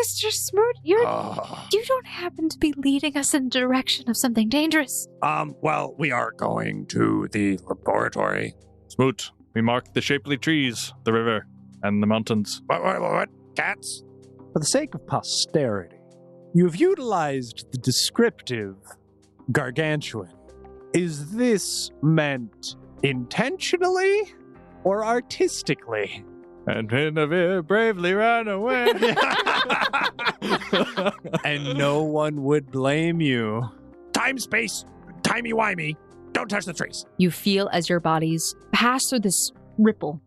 Mr. Smoot, you don't happen to be leading us in the direction of something dangerous. Well, we are going to the laboratory. Smoot, we marked the shapely trees, the river, and the mountains. What? Cats? For the sake of posterity, you have utilized the descriptive gargantuan. Is this meant intentionally or artistically? And Pinavir bravely ran away. And no one would blame you. Time, space, timey-wimey. Don't touch the trees. You feel as your bodies pass through this ripple.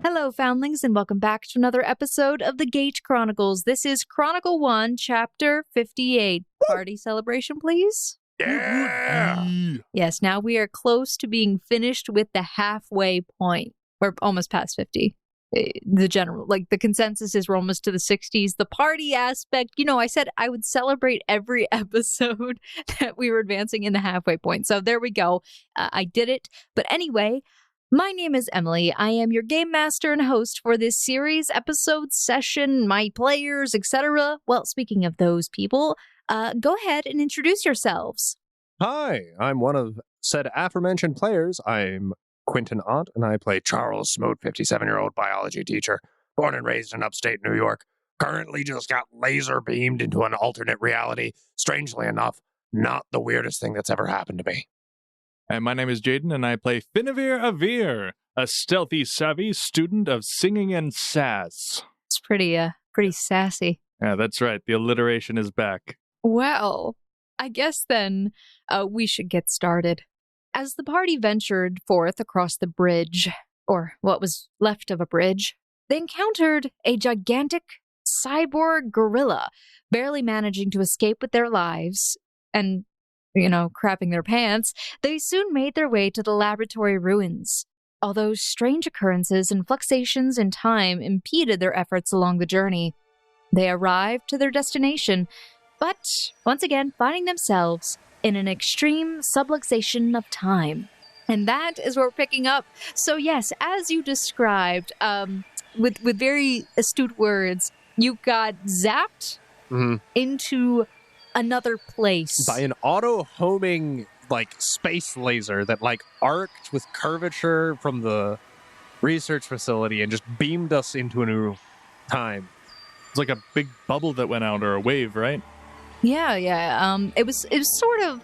Hello, Foundlings, and welcome back to another episode of the Gate Chronicles. This is Chronicle 1, Chapter 58. Party celebration, please? Yeah! Yes, now we are close to being finished with the halfway point. We're almost past 50. The consensus is we're almost to the 60s. The party aspect, I said I would celebrate every episode that we were advancing in the halfway point. So there we go. I did it. But anyway, my name is Emily. I am your game master and host for this series, episode, session, my players, etc. Well, speaking of those people, go ahead and introduce yourselves. Hi, I'm one of said aforementioned players. I'm Quentin Ott, and I play Charles Smoot, 57-year-old biology teacher, born and raised in upstate New York. Currently just got laser beamed into an alternate reality. Strangely enough, not the weirdest thing that's ever happened to me. And my name is Jaden, and I play Finavir Avir, a stealthy, savvy student of singing and sass. It's pretty sassy. Yeah, that's right. The alliteration is back. Well, I guess then we should get started. As the party ventured forth across the bridge, or what was left of a bridge, they encountered a gigantic cyborg gorilla, barely managing to escape with their lives, and crapping their pants. They soon made their way to the laboratory ruins. Although strange occurrences and fluxuations in time impeded their efforts along the journey, they arrived to their destination, but once again finding themselves in an extreme subluxation of time. And that is where we're picking up. So yes, as you described, with very astute words, you got zapped into another place by an auto-homing space laser that arced with curvature from the research facility and just beamed us into a new time. It's like a big bubble that went out, or a wave, right? Yeah. It was sort of,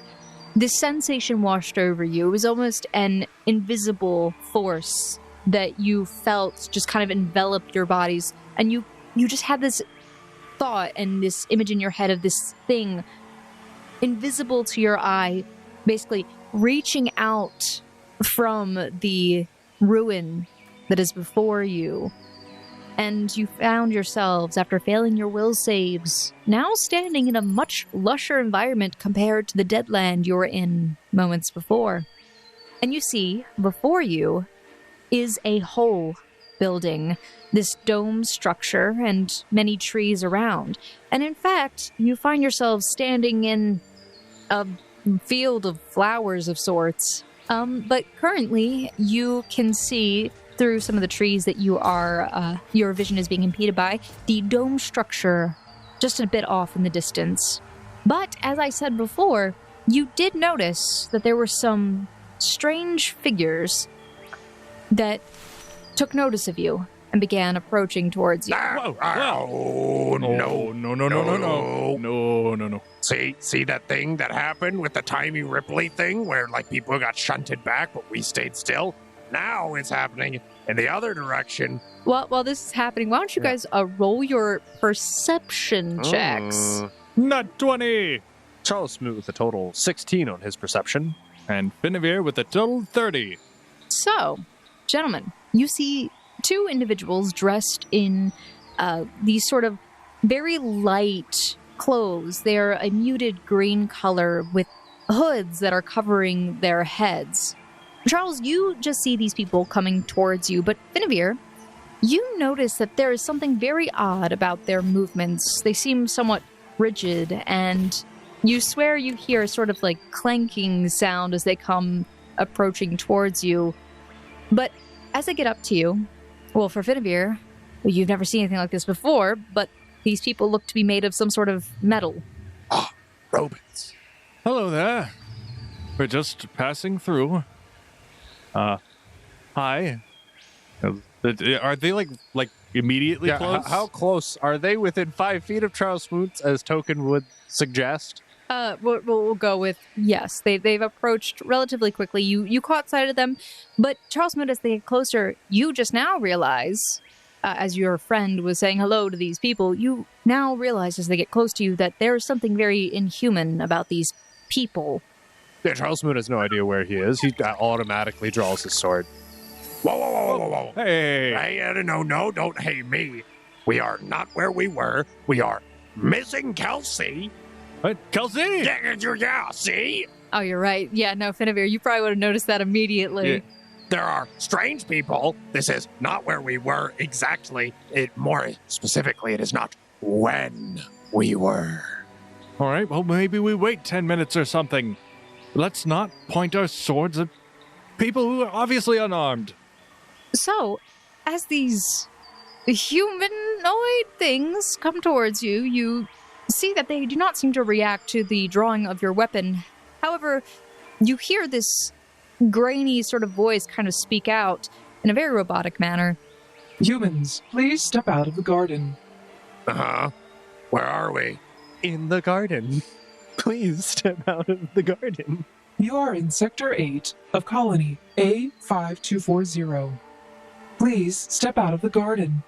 this sensation washed over you. It was almost an invisible force that you felt just kind of enveloped your bodies, and you just had this thought and this image in your head of this thing invisible to your eye, basically reaching out from the ruin that is before you. And you found yourselves, after failing your will saves, now standing in a much lusher environment compared to the dead land you were in moments before. And you see, before you is a whole building, this dome structure, and many trees around. And in fact, you find yourselves standing in a field of flowers of sorts. But currently, you can see through some of the trees that your vision is being impeded by, the dome structure just a bit off in the distance. But as I said before, you did notice that there were some strange figures that took notice of you and began approaching towards you. No. See that thing that happened with the timey Ripley thing where people got shunted back but we stayed still? Now it's happening in the other direction. Well, while this is happening, why don't you guys roll your perception checks? Nat 20! Charles Smoot with a total 16 on his perception. And Finavir with a total 30. So, gentlemen, you see two individuals dressed in these sort of very light clothes. They're a muted green color with hoods that are covering their heads. Charles, you just see these people coming towards you, but Finavir, you notice that there is something very odd about their movements. They seem somewhat rigid, and you swear you hear a sort of like clanking sound as they come approaching towards you. But as they get up to you, well, for Finavir, you've never seen anything like this before, but these people look to be made of some sort of metal. Ah, robots. Hello there. We're just passing through. Hi. Are they like immediately close? How close? Are they within 5 feet of Charles Smoot, as Token would suggest? We'll go with yes. They've approached relatively quickly. You caught sight of them, but Charles Smoot, as they get closer, you just now realize, as your friend was saying hello to these people, you now realize as they get close to you that there is something very inhuman about these people. Yeah, Charles Smoot has no idea where he is. He automatically draws his sword. Whoa. Hey. Hey, no, don't hey me. We are not where we were. We are missing Kelsey. What? Kelsey? Yeah, see? Oh, you're right. Yeah, no, Finavir, you probably would have noticed that immediately. Yeah. There are strange people. This is not where we were exactly. More specifically, it is not when we were. All right, well, maybe we wait 10 minutes or something. Let's not point our swords at people who are obviously unarmed. So, as these humanoid things come towards you, you see that they do not seem to react to the drawing of your weapon. However, you hear this grainy sort of voice kind of speak out in a very robotic manner. Humans, please step out of the garden. Uh-huh. Where are we? In the garden. Please step out of the garden. You are in Sector 8 of Colony A5240. Please step out of the garden.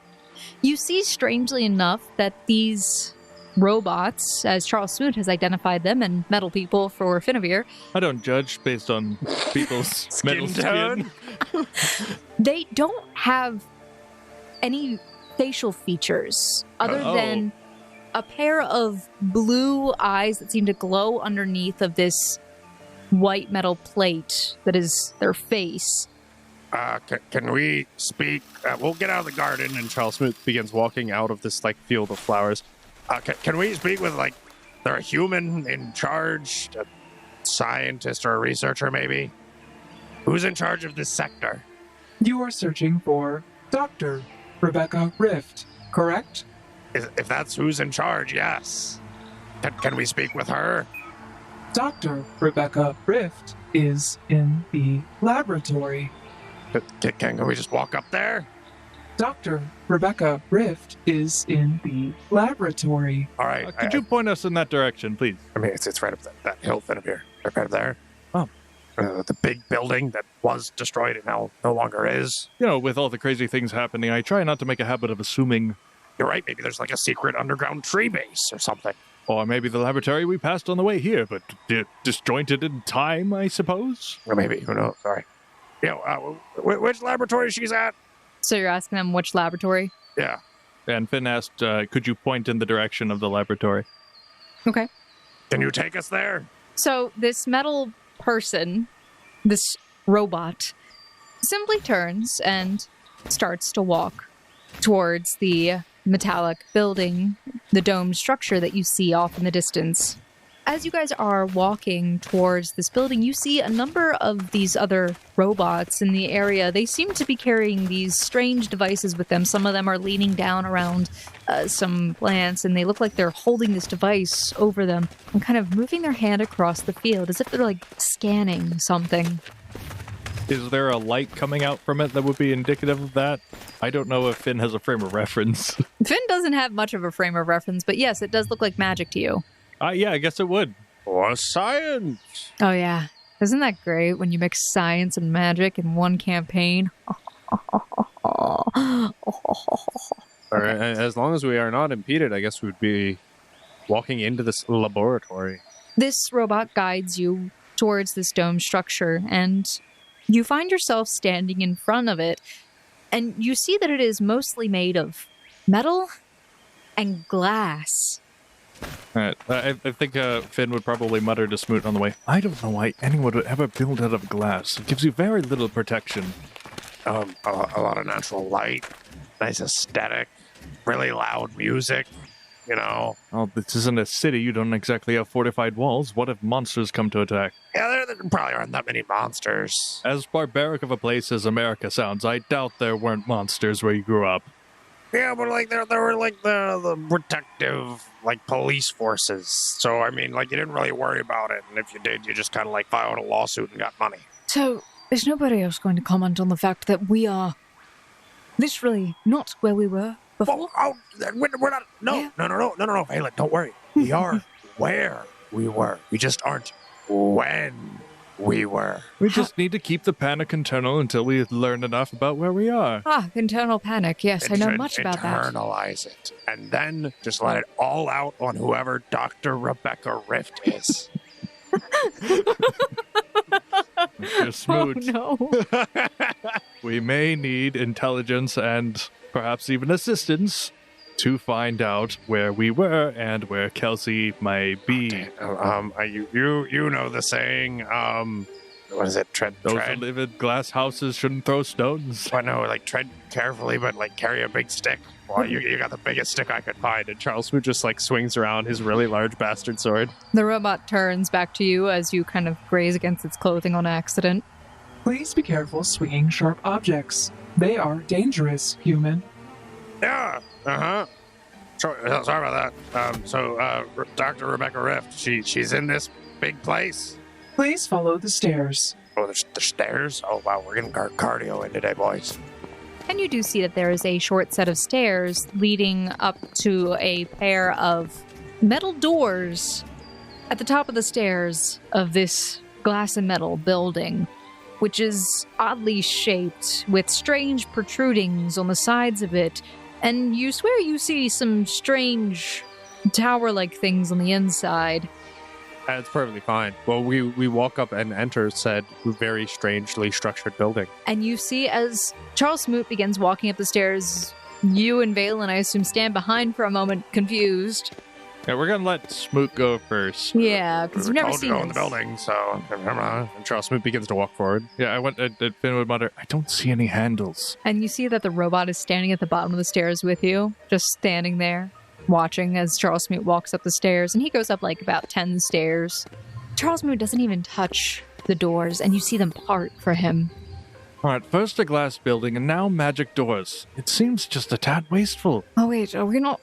You see, strangely enough, that these robots, as Charles Smoot has identified them, and metal people for Finavir, I don't judge based on people's metal tone? skin. they don't have any facial features other than a pair of blue eyes that seem to glow underneath of this white metal plate that is their face. Can we speak? We'll get out of the garden and Charles Smoot begins walking out of this field of flowers. can we speak with they're a human in charge, a scientist or a researcher maybe? Who's in charge of this sector? You are searching for Dr. Rebecca Rift, correct? If that's who's in charge, yes. Can we speak with her? Dr. Rebecca Rift is in the laboratory. Can we just walk up there? Dr. Rebecca Rift is in the laboratory. All right. Could you point us in that direction, please? I mean, it's right up that hill thing up here. Right up there. Oh. The big building that was destroyed and now no longer is. You know, with all the crazy things happening, I try not to make a habit of assuming. You're right. Maybe there's a secret underground tree base or something. Or maybe the laboratory we passed on the way here, but disjointed in time, I suppose? Or maybe. Who knows? Sorry. Which laboratory she's at? So you're asking them which laboratory? Yeah. And Finn asked, could you point in the direction of the laboratory? Okay. Can you take us there? So this metal person, this robot, simply turns and starts to walk towards the metallic building, the domed structure that you see off in the distance. As you guys are walking towards this building, you see a number of these other robots in the area. They seem to be carrying these strange devices with them. Some of them are leaning down around some plants, and they look like they're holding this device over them and kind of moving their hand across the field as if they're scanning something. Is there a light coming out from it that would be indicative of that? I don't know if Finn has a frame of reference. Finn doesn't have much of a frame of reference, but yes, it does look like magic to you. Yeah, I guess it would. Or science. Oh, yeah. Isn't that great when you mix science and magic in one campaign? Or, as long as we are not impeded, I guess we'd be walking into this laboratory. This robot guides you towards this dome structure, and you find yourself standing in front of it, and you see that it is mostly made of metal and glass. All right. I think Finn would probably mutter to Smoot on the way, I don't know why anyone would ever build out of glass. It gives you very little protection. A lot of natural light, nice aesthetic, really loud music, you know. Oh, this isn't a city. You don't exactly have fortified walls. What if monsters come to attack? Yeah, there probably aren't that many monsters. As barbaric of a place as America sounds, I doubt there weren't monsters where you grew up. Yeah, but like there were like the protective like police forces. So I mean, like you didn't really worry about it, and if you did, you just kind of like filed a lawsuit and got money. So, is nobody else going to comment on the fact that we are literally not where we were before? We're not. No, Valen, don't worry. We are where we were. We just aren't when we were. We just need to keep the panic internal until we learn enough about where we are. Internal panic. Yes, I know much about that. Internalize it, and then just let it all out on whoever Dr. Rebecca Rift is. Mr. Smoot. Oh, no. We may need intelligence and perhaps even assistance to find out where we were and where Kelsey might be. You know the saying, what is it? Those who live in glass houses shouldn't throw stones. I know, like tread carefully, but like carry a big stick. Well, you got the biggest stick I could find. And Charles Smoot just like swings around his really large bastard sword. The robot turns back to you as you kind of graze against its clothing on accident. Please be careful swinging sharp objects. They are dangerous, human. Yeah. Sorry about that. Dr. Rebecca Rift, she's in this big place. Please follow the stairs. Oh, there's the stairs? Oh, wow, we're getting cardio in today, boys. And you do see that there is a short set of stairs leading up to a pair of metal doors at the top of the stairs of this glass and metal building, which is oddly shaped with strange protrudings on the sides of it. And you swear you see some strange tower-like things on the inside. That's perfectly fine. Well, we walk up and enter said very strangely structured building. And you see as Charles Smoot begins walking up the stairs, you and Valen, I assume, stand behind for a moment, confused. Yeah, we're going to let Smoot go first. Yeah, because you've never seen in the this. building, so And Charles Smoot begins to walk forward. Yeah, I went. Finn would mutter, I don't see any handles. And you see that the robot is standing at the bottom of the stairs with you, just standing there, watching as Charles Smoot walks up the stairs. And he goes up like about 10 stairs. Charles Smoot doesn't even touch the doors, and you see them part for him. All right, first a glass building, and now magic doors. It seems just a tad wasteful. Oh, wait, are we not...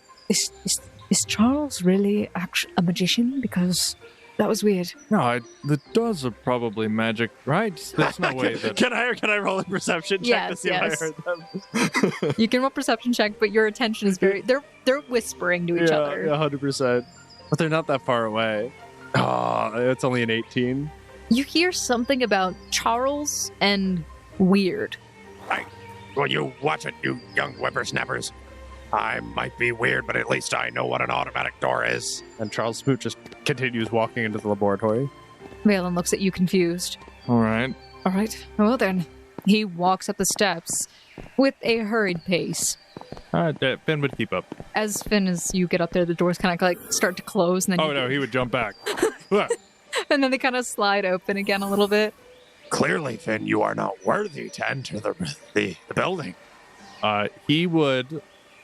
Is Charles really a magician? Because that was weird. No, the doors are probably magic, right? There's no way that... Can I roll a perception check to see if I heard them? You can roll a perception check, but your attention is very... They're whispering to each other. Yeah, 100%. But they're not that far away. It's only an 18. You hear something about Charles and weird. Well, you watch it, you young whippersnappers. I might be weird, but at least I know what an automatic door is. And Charles Smoot just continues walking into the laboratory. Valen looks at you confused. All right. All right, well then. He walks up the steps with a hurried pace. All right, Finn would keep up. As you get up there, the doors kind of like start to close. And then He would jump back. And then they kind of slide open again a little bit. Clearly, Finn, you are not worthy to enter the building. He would,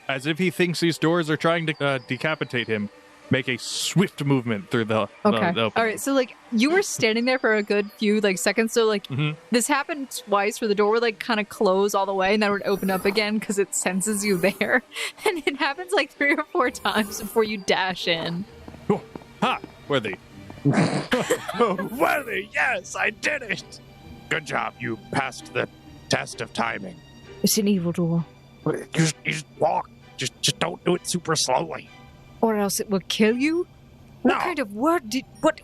as if he thinks these doors are trying to decapitate him, make a swift movement through the Okay. the All right. So like you were standing there for a good few seconds. So like this happened twice where the door would kind of close all the way and then it would open up again because it senses you there. And it happens 3 or 4 times before you dash in. Oh, ha! Worthy. Worthy, yes, I did it. Good job. You passed the test of timing. It's an evil door. You just walk. Just don't do it super slowly. Or else it will kill you? No. What kind of word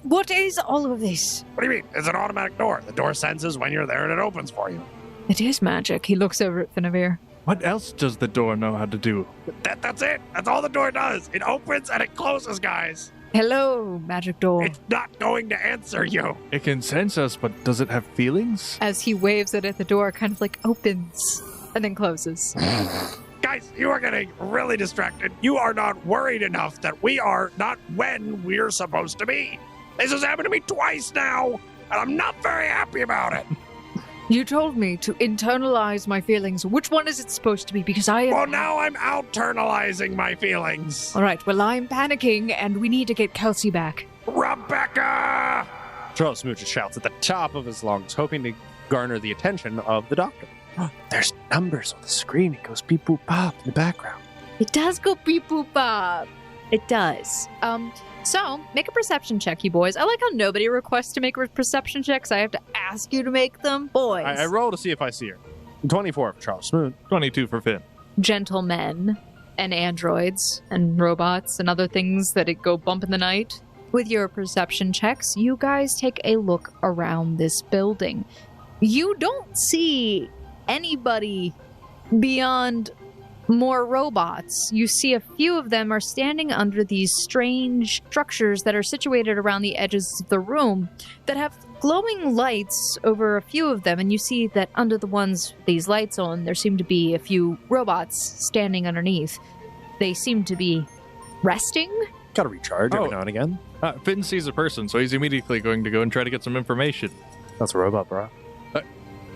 what is all of this? What do you mean? It's an automatic door. The door senses when you're there and it opens for you. It is magic. He looks over at Finavir. What else does the door know how to do? That's it. That's all the door does. It opens and it closes, guys. Hello, magic door. It's not going to answer you. It can sense us, but does it have feelings? As he waves it at the door, kind of opens and then closes. Guys, you are getting really distracted. You are not worried enough that we are not when we're supposed to be. This has happened to me twice now, and I'm not very happy about it. You told me to internalize my feelings. Which one is it supposed to be? Because I am... Well, now I'm out-ternalizing my feelings. All right, well, I'm panicking, and we need to get Kelsey back. Rebecca! Charles Smoot just shouts at the top of his lungs, hoping to garner the attention of the doctor. There's numbers on the screen. It goes beep boop pop in the background. It does go beep boop bop. It does. So, make a perception check, you boys. I like how nobody requests to make perception checks. I have to ask you to make them. Boys. I roll to see if I see her. 24 for Charles Smoot. 22 for Finn. Gentlemen and androids and robots and other things that go bump in the night. With your perception checks, you guys take a look around this building. You don't see anybody beyond more robots. You see a few of them are standing under these strange structures that are situated around the edges of the room that have glowing lights over a few of them, and you see that under the ones with these lights on, there seem to be a few robots standing underneath. They seem to be resting. Gotta recharge every now and again. Finn sees a person, so he's immediately going to go and try to get some information. That's a robot, bro.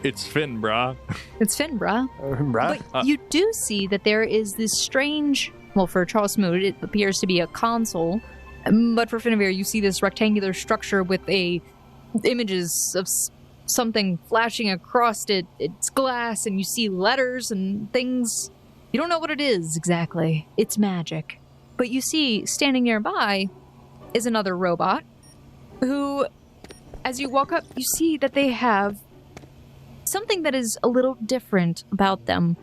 It's Finn, brah. It's Finn, bruh. Right? But you do see that there is this strange, well, for Charles Smoot, it appears to be a console, but for Finavir, you see this rectangular structure with images of something flashing across it. It's glass, and you see letters and things. You don't know what it is exactly. It's magic. But you see, standing nearby is another robot who, as you walk up, you see that they have something that is a little different about them.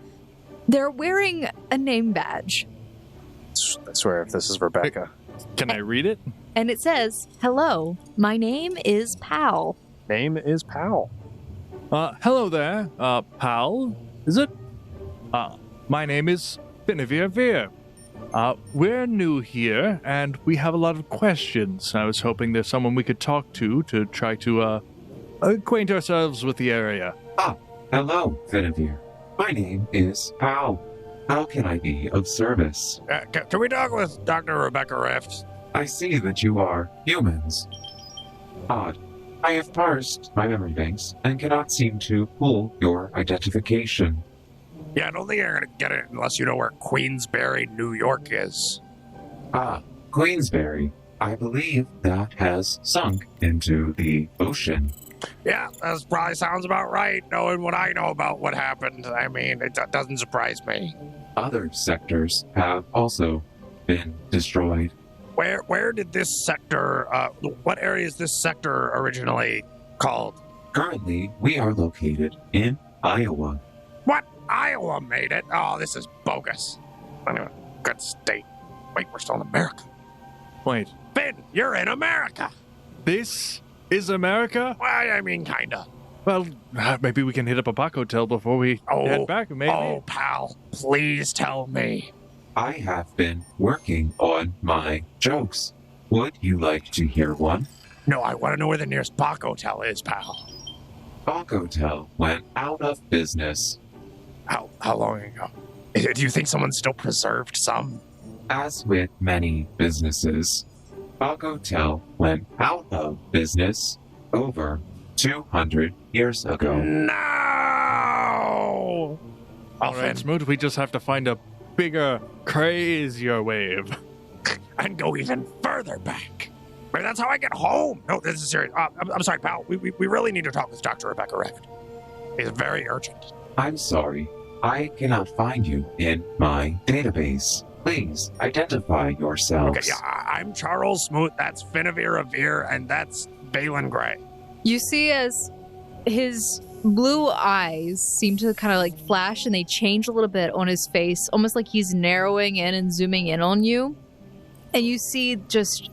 They're wearing a name badge. I swear, if this is Rebecca. Can I read it? And it says, "Hello, my name is Pal." Name is Powell. Hello there, pal. Is it? My name is Finavir Veer. We're new here, and we have a lot of questions. I was hoping there's someone we could talk to try to, acquaint ourselves with the area. Hello, Finavir. My name is Powell. How can I be of service? Can we talk with Dr. Rebecca Rift? I see that you are humans. Odd. I have parsed my memory banks and cannot seem to pull your identification. Yeah, I don't think you're going to get it unless you know where Queensbury, New York is. Queensbury. I believe that has sunk into the ocean. Yeah, that probably sounds about right, knowing what I know about what happened. I mean, it doesn't surprise me. Other sectors have also been destroyed. Where did this sector, what area is this sector originally called? Currently, we are located in Iowa. What? Iowa made it? Oh, this is bogus. Anyway, good state. Wait, we're still in America. Wait, Finn, you're in America. this is America? Well, I mean, kinda. Well, maybe we can hit up a Pac Hotel before we head back, maybe. Oh, pal, please tell me. I have been working on my jokes. Would you like to hear one? No, I want to know where the nearest Bach Hotel is, pal. Bach Hotel went out of business. How long ago? Do you think someone still preserved some? As with many businesses, Bach Hotel went out of business over 200 years ago. No! All right, Smoot, we just have to find a bigger, crazier wave. And go even further back. Maybe that's how I get home. No, this is serious. I'm sorry, pal. We really need to talk with Dr. Rebecca Rift. It's very urgent. I'm sorry. I cannot find you in my database. Please identify yourselves. Okay, yeah, I'm Charles Smoot. That's Finavir Revere, and that's Balin Gray. You see as his blue eyes seem to kind of like flash, and they change a little bit on his face, almost like he's narrowing in and zooming in on you. And you see just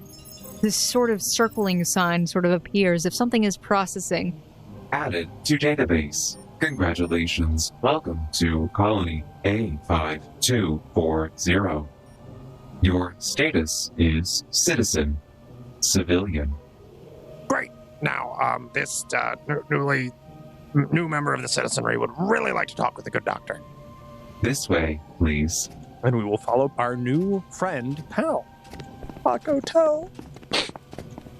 this sort of circling sign sort of appears if something is processing. Added to database. Congratulations. Welcome to Colony A5240. Your status is citizen. Civilian. Great. Now, this new member of the citizenry would really like to talk with the good doctor. This way, please. And we will follow our new friend, Pal. Paco Tell.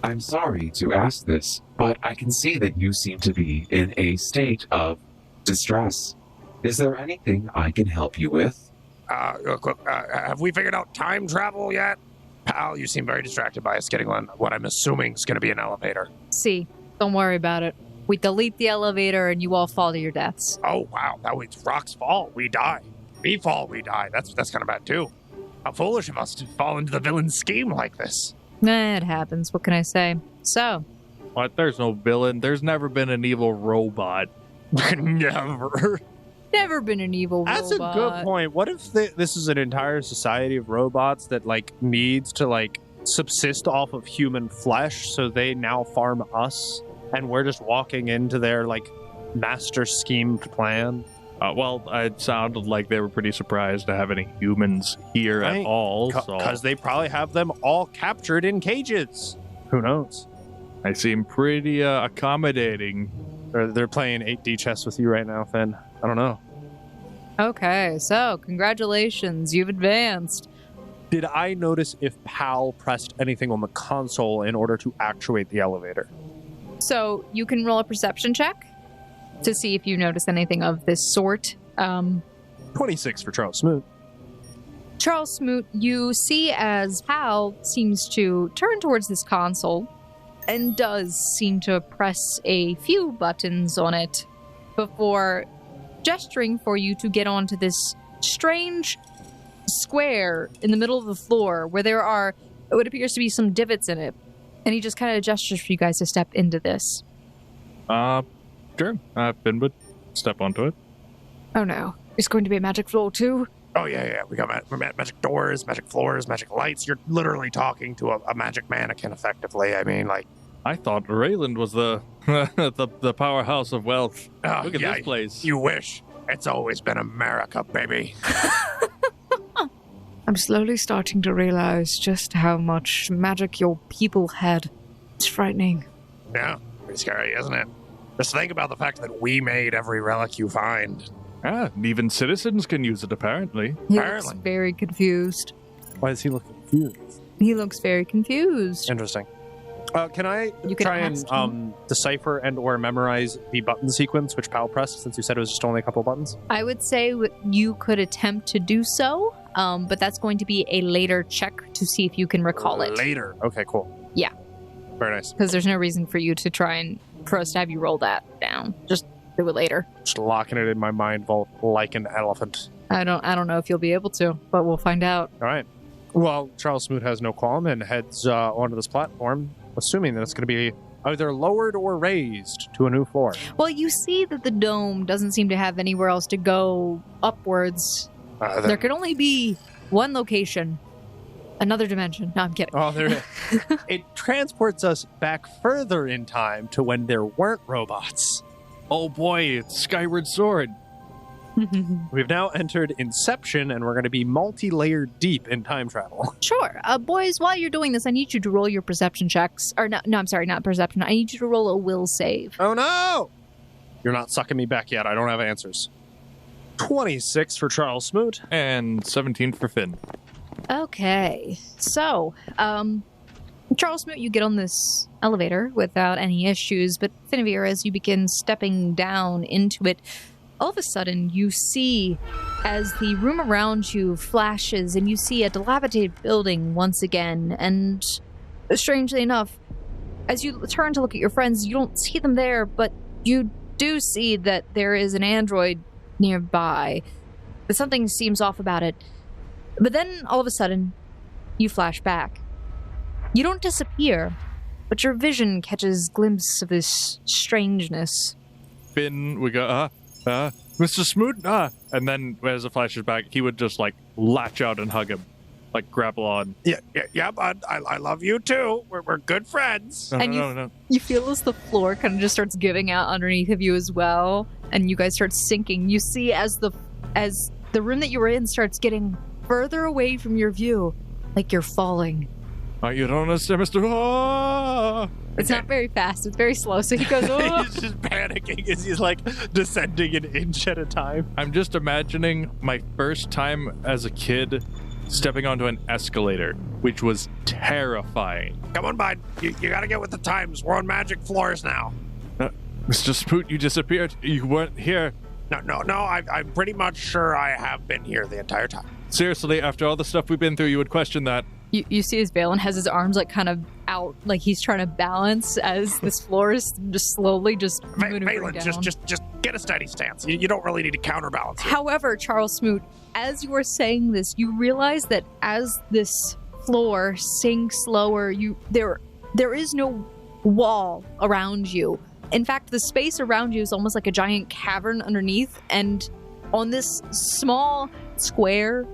I'm sorry to ask this, but I can see that you seem to be in a state of distress. Is there anything I can help you with? Have we figured out time travel yet? Pal, you seem very distracted by us getting on what I'm assuming is going to be an elevator. See, don't worry about it. We delete the elevator and you all fall to your deaths. Oh, wow. That means rocks fall, we die. We fall, we die. That's kind of bad, too. How foolish of us to fall into the villain's scheme like this. It happens. What can I say? So. What? There's no villain. There's never been an evil robot. Never. Never been an evil That's robot. a good point. What if this is an entire society of robots that, like, needs to, like, subsist off of human flesh, so they now farm us, and we're just walking into their, like, master schemed plan? Well, it sounded like they were pretty surprised to have any humans here at all. Because they probably have them all captured in cages. Who knows? They seem pretty accommodating. They're playing 8D chess with you right now, Finn. I don't know. Okay, so congratulations, you've advanced. Did I notice if Pal pressed anything on the console in order to actuate the elevator? So you can roll a perception check to see if you notice anything of this sort. 26 for Charles Smoot. Charles Smoot, you see as Pal seems to turn towards this console and does seem to press a few buttons on it before gesturing for you to get onto this strange square in the middle of the floor where there are what appears to be some divots in it. And he just kind of gestures for you guys to step into this. Sure. Finn would step onto it. Oh no. It's going to be a magic floor too? Oh, yeah. We got magic doors, magic floors, magic lights. You're literally talking to a magic mannequin, effectively. I mean, like... I thought Rayland was the the powerhouse of wealth. Look at this place. You wish. It's always been America, baby. I'm slowly starting to realize just how much magic your people had. It's frightening. Yeah, pretty scary, isn't it? Just think about the fact that we made every relic you find. Even citizens can use it, apparently. He looks very confused. Why does he look confused? He looks very confused. Interesting. Can I You try can and decipher and or memorize the button sequence which Pal pressed, since you said it was just only a couple buttons? I would say you could attempt to do so, but that's going to be a later check to see if you can recall it. Later. Okay, cool. Yeah. Very nice. Because there's no reason for you to try and for us to have you roll that down. Just do it later. Just locking it in my mind vault like an elephant. I don't know if you'll be able to, but we'll find out. All right. Well, Charles Smoot has no qualm and heads onto this platform, assuming that it's going to be either lowered or raised to a new floor. Well, you see that the dome doesn't seem to have anywhere else to go upwards. There can only be one location. Another dimension. No, I'm kidding. Oh, there it transports us back further in time to when there weren't robots. Oh boy, it's Skyward Sword. We've now entered Inception, and we're going to be multi-layered deep in time travel. Sure. Boys, while you're doing this, I need you to roll your perception checks. Or no, I'm sorry, not perception. I need you to roll a will save. Oh no! You're not sucking me back yet. I don't have answers. 26 for Charles Smoot. And 17 for Finn. Okay. So, Charles Smoot, you get on this elevator without any issues, but Finavir, as you begin stepping down into it, all of a sudden you see as the room around you flashes and you see a dilapidated building once again, and strangely enough, as you turn to look at your friends, you don't see them there, but you do see that there is an android nearby, but something seems off about it. But then, all of a sudden, you flash back. You don't disappear, but your vision catches glimpses of this strangeness. Finn would go, Mr. Smoot, and then as it flashes back, he would just, like, latch out and hug him. Like, grapple on. Yeah, bud. I love you, too. We're good friends. No. You feel as the floor kind of just starts giving out underneath of you as well, and you guys start sinking. You see as the room that you were in starts getting further away from your view, like you're falling. You don't understand, Mr. Oh! It's not very fast. It's very slow. So he goes, oh. He's just panicking as he's like descending an inch at a time. I'm just imagining my first time as a kid stepping onto an escalator, which was terrifying. Come on, bud. You gotta get with the times. We're on magic floors now. Mr. Spoot, you disappeared. You weren't here. No. I'm pretty much sure I have been here the entire time. Seriously, after all the stuff we've been through, you would question that. You see as Valen has his arms like kind of out, like he's trying to balance as this floor is just slowly just maneuvering Valen, down. just get a steady stance. You don't really need to counterbalance it. However, Charles Smoot, as you are saying this, you realize that as this floor sinks lower, there is no wall around you. In fact, the space around you is almost like a giant cavern underneath, and on this small square,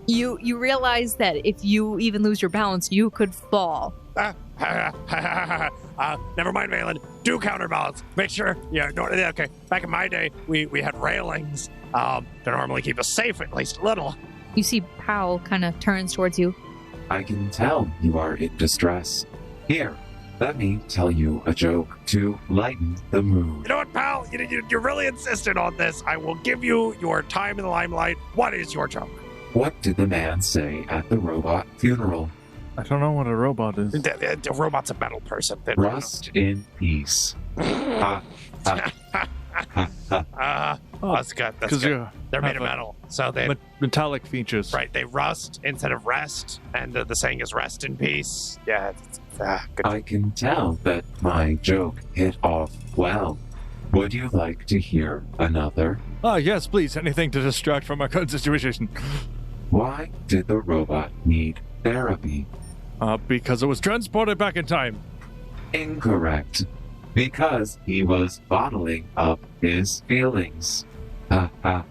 you realize that if you even lose your balance, you could fall. Never mind, Valen. Do counterbalance. Make sure. Yeah. No, okay. Back in my day, we had railings to normally keep us safe at least a little. You see Powell kind of turns towards you. I can tell you are in distress. Here, let me tell you a joke to lighten the mood. You know what, pal? You're really insistent on this. I will give you your time in the limelight. What is your joke? What did the man say at the robot funeral? I don't know what a robot is. The robot's a metal person. Rust in peace. Ha, ha, ha, ha. That's good. That's good. They're made of metal, so they metallic features. Right, they rust instead of rest, and the saying is "rest in peace." Yeah, good. I can tell that my joke hit off well. Would you like to hear another? Yes, please. Anything to distract from our current situation. Why did the robot need therapy? Because it was transported back in time. Incorrect. Because he was bottling up his feelings. Ha ha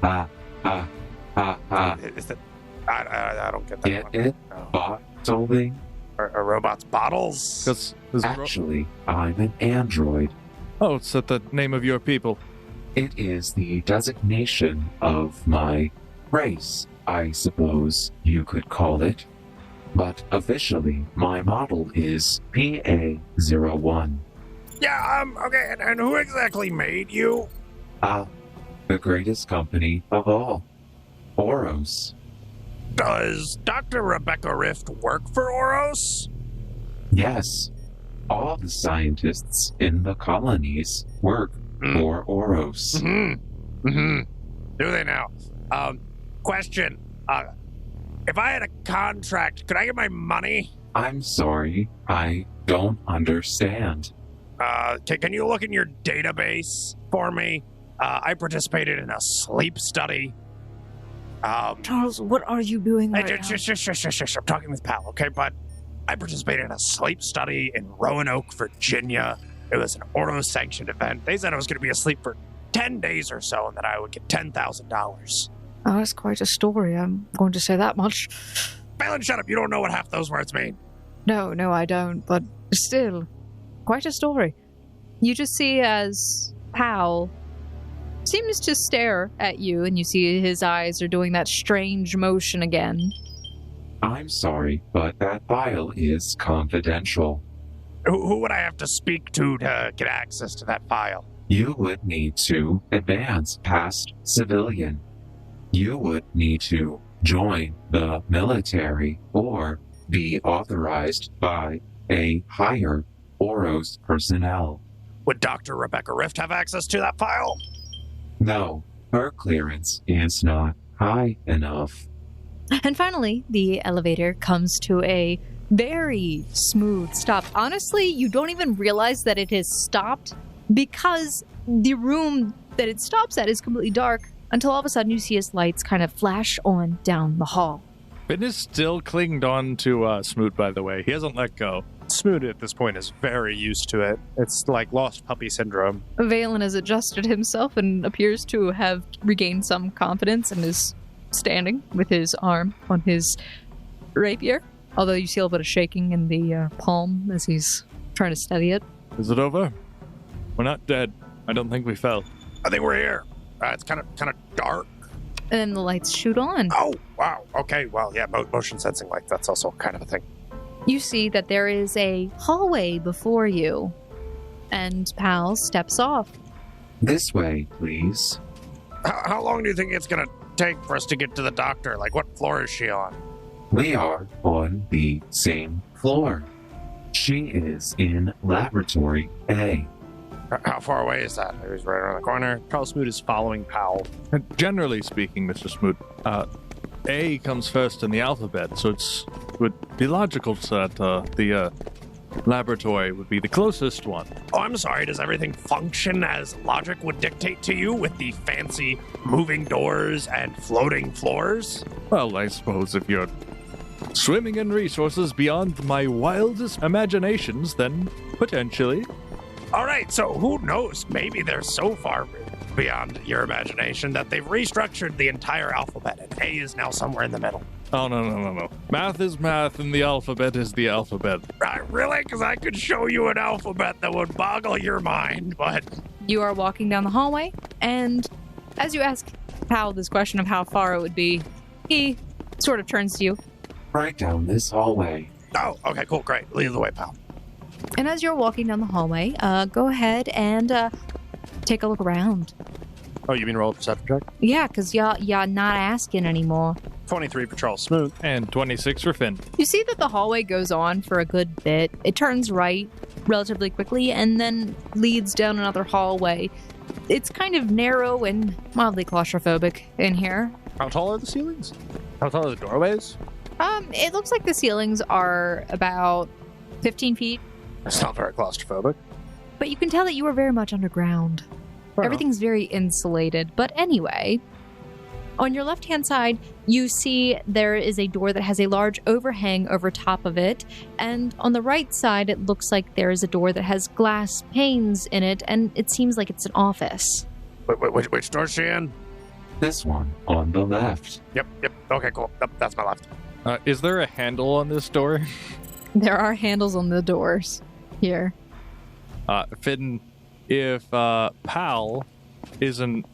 ha ha ha ha. Is that? I don't get that. Get one. it? No. Bottling? Are robots bottles? Actually, I'm an android. Oh, it's the name of your people. It is the designation of my race, I suppose you could call it. But officially, my model is PA-01. Yeah, okay, and who exactly made you? The greatest company of all. Oros. Does Dr. Rebecca Rift work for Oros? Yes. All the scientists in the colonies work for Oros. Do they now? Question. If I had a contract, could I get my money? I'm sorry, I don't understand. Can you look in your database for me? I participated in a sleep study. Charles, what are you doing right now? Shush. I'm talking with Pal, okay? But I participated in a sleep study in Roanoke, Virginia. It was an Oros-sanctioned event. They said I was going to be asleep for 10 days or so and that I would get $10,000. Oh, that's quite a story. I'm going to say that much. Balin, shut up. You don't know what half those words mean. No, I don't. But still, quite a story. You just see as Powell seems to stare at you, and you see his eyes are doing that strange motion again. I'm sorry, but that file is confidential. Who would I have to speak to get access to that file? You would need to advance past civilian. You would need to join the military or be authorized by a higher Oros personnel. Would Dr. Rebecca Rift have access to that file? No, her clearance is not high enough. And finally, the elevator comes to a very smooth stop. Honestly, you don't even realize that it has stopped because the room that it stops at is completely dark until all of a sudden you see his lights kind of flash on down the hall. Ben is still clinged on to Smoot, by the way. He hasn't let go. Smoot at this point is very used to it. It's like lost puppy syndrome. Valen has adjusted himself and appears to have regained some confidence and is standing with his arm on his rapier. Although you see a little bit of shaking in the palm as he's trying to steady it. Is it over? We're not dead. I don't think we fell. I think we're here. It's kind of dark. And then the lights shoot on. Oh, wow. Okay, well, yeah, motion sensing lights, that's also kind of a thing. You see that there is a hallway before you, and Pal steps off. This way, please. How long do you think it's gonna take for us to get to the doctor? Like, what floor is she on? We are on the same floor. She is in Laboratory A. How far away is that? It was right around the corner. Charles Smoot is following Powell. Generally speaking, Mr. Smoot, A comes first in the alphabet, so it would be logical that the laboratory would be the closest one. Oh, I'm sorry. Does everything function as logic would dictate to you with the fancy moving doors and floating floors? Well, I suppose if you're swimming in resources beyond my wildest imaginations, then potentially. All right, so who knows? Maybe they're so far beyond your imagination that they've restructured the entire alphabet, and A is now somewhere in the middle. Oh, no. Math is math, and the alphabet is the alphabet. Really? Because I could show you an alphabet that would boggle your mind, but... You are walking down the hallway, and as you ask Pal this question of how far it would be, he sort of turns to you. Right down this hallway. Oh, okay, cool, great. Lead the way, pal. And as you're walking down the hallway, go ahead and take a look around. Oh, you mean roll a perception check? Yeah, because y'all not asking anymore. 23 for Charles Smoot. And 26 for Finn. You see that the hallway goes on for a good bit. It turns right relatively quickly and then leads down another hallway. It's kind of narrow and mildly claustrophobic in here. How tall are the ceilings? How tall are the doorways? It looks like the ceilings are about 15 feet, It's not very claustrophobic. but you can tell that you are very much underground. Everything's very insulated. But anyway, on your left-hand side, you see there is a door that has a large overhang over top of it. And on the right side, it looks like there is a door that has glass panes in it, and it seems like it's an office. Which door's she in? This one on the left. Yep. Okay, cool. Yep, that's my left. Is there a handle on this door? There are handles on the doors here. Finn, if Pal isn't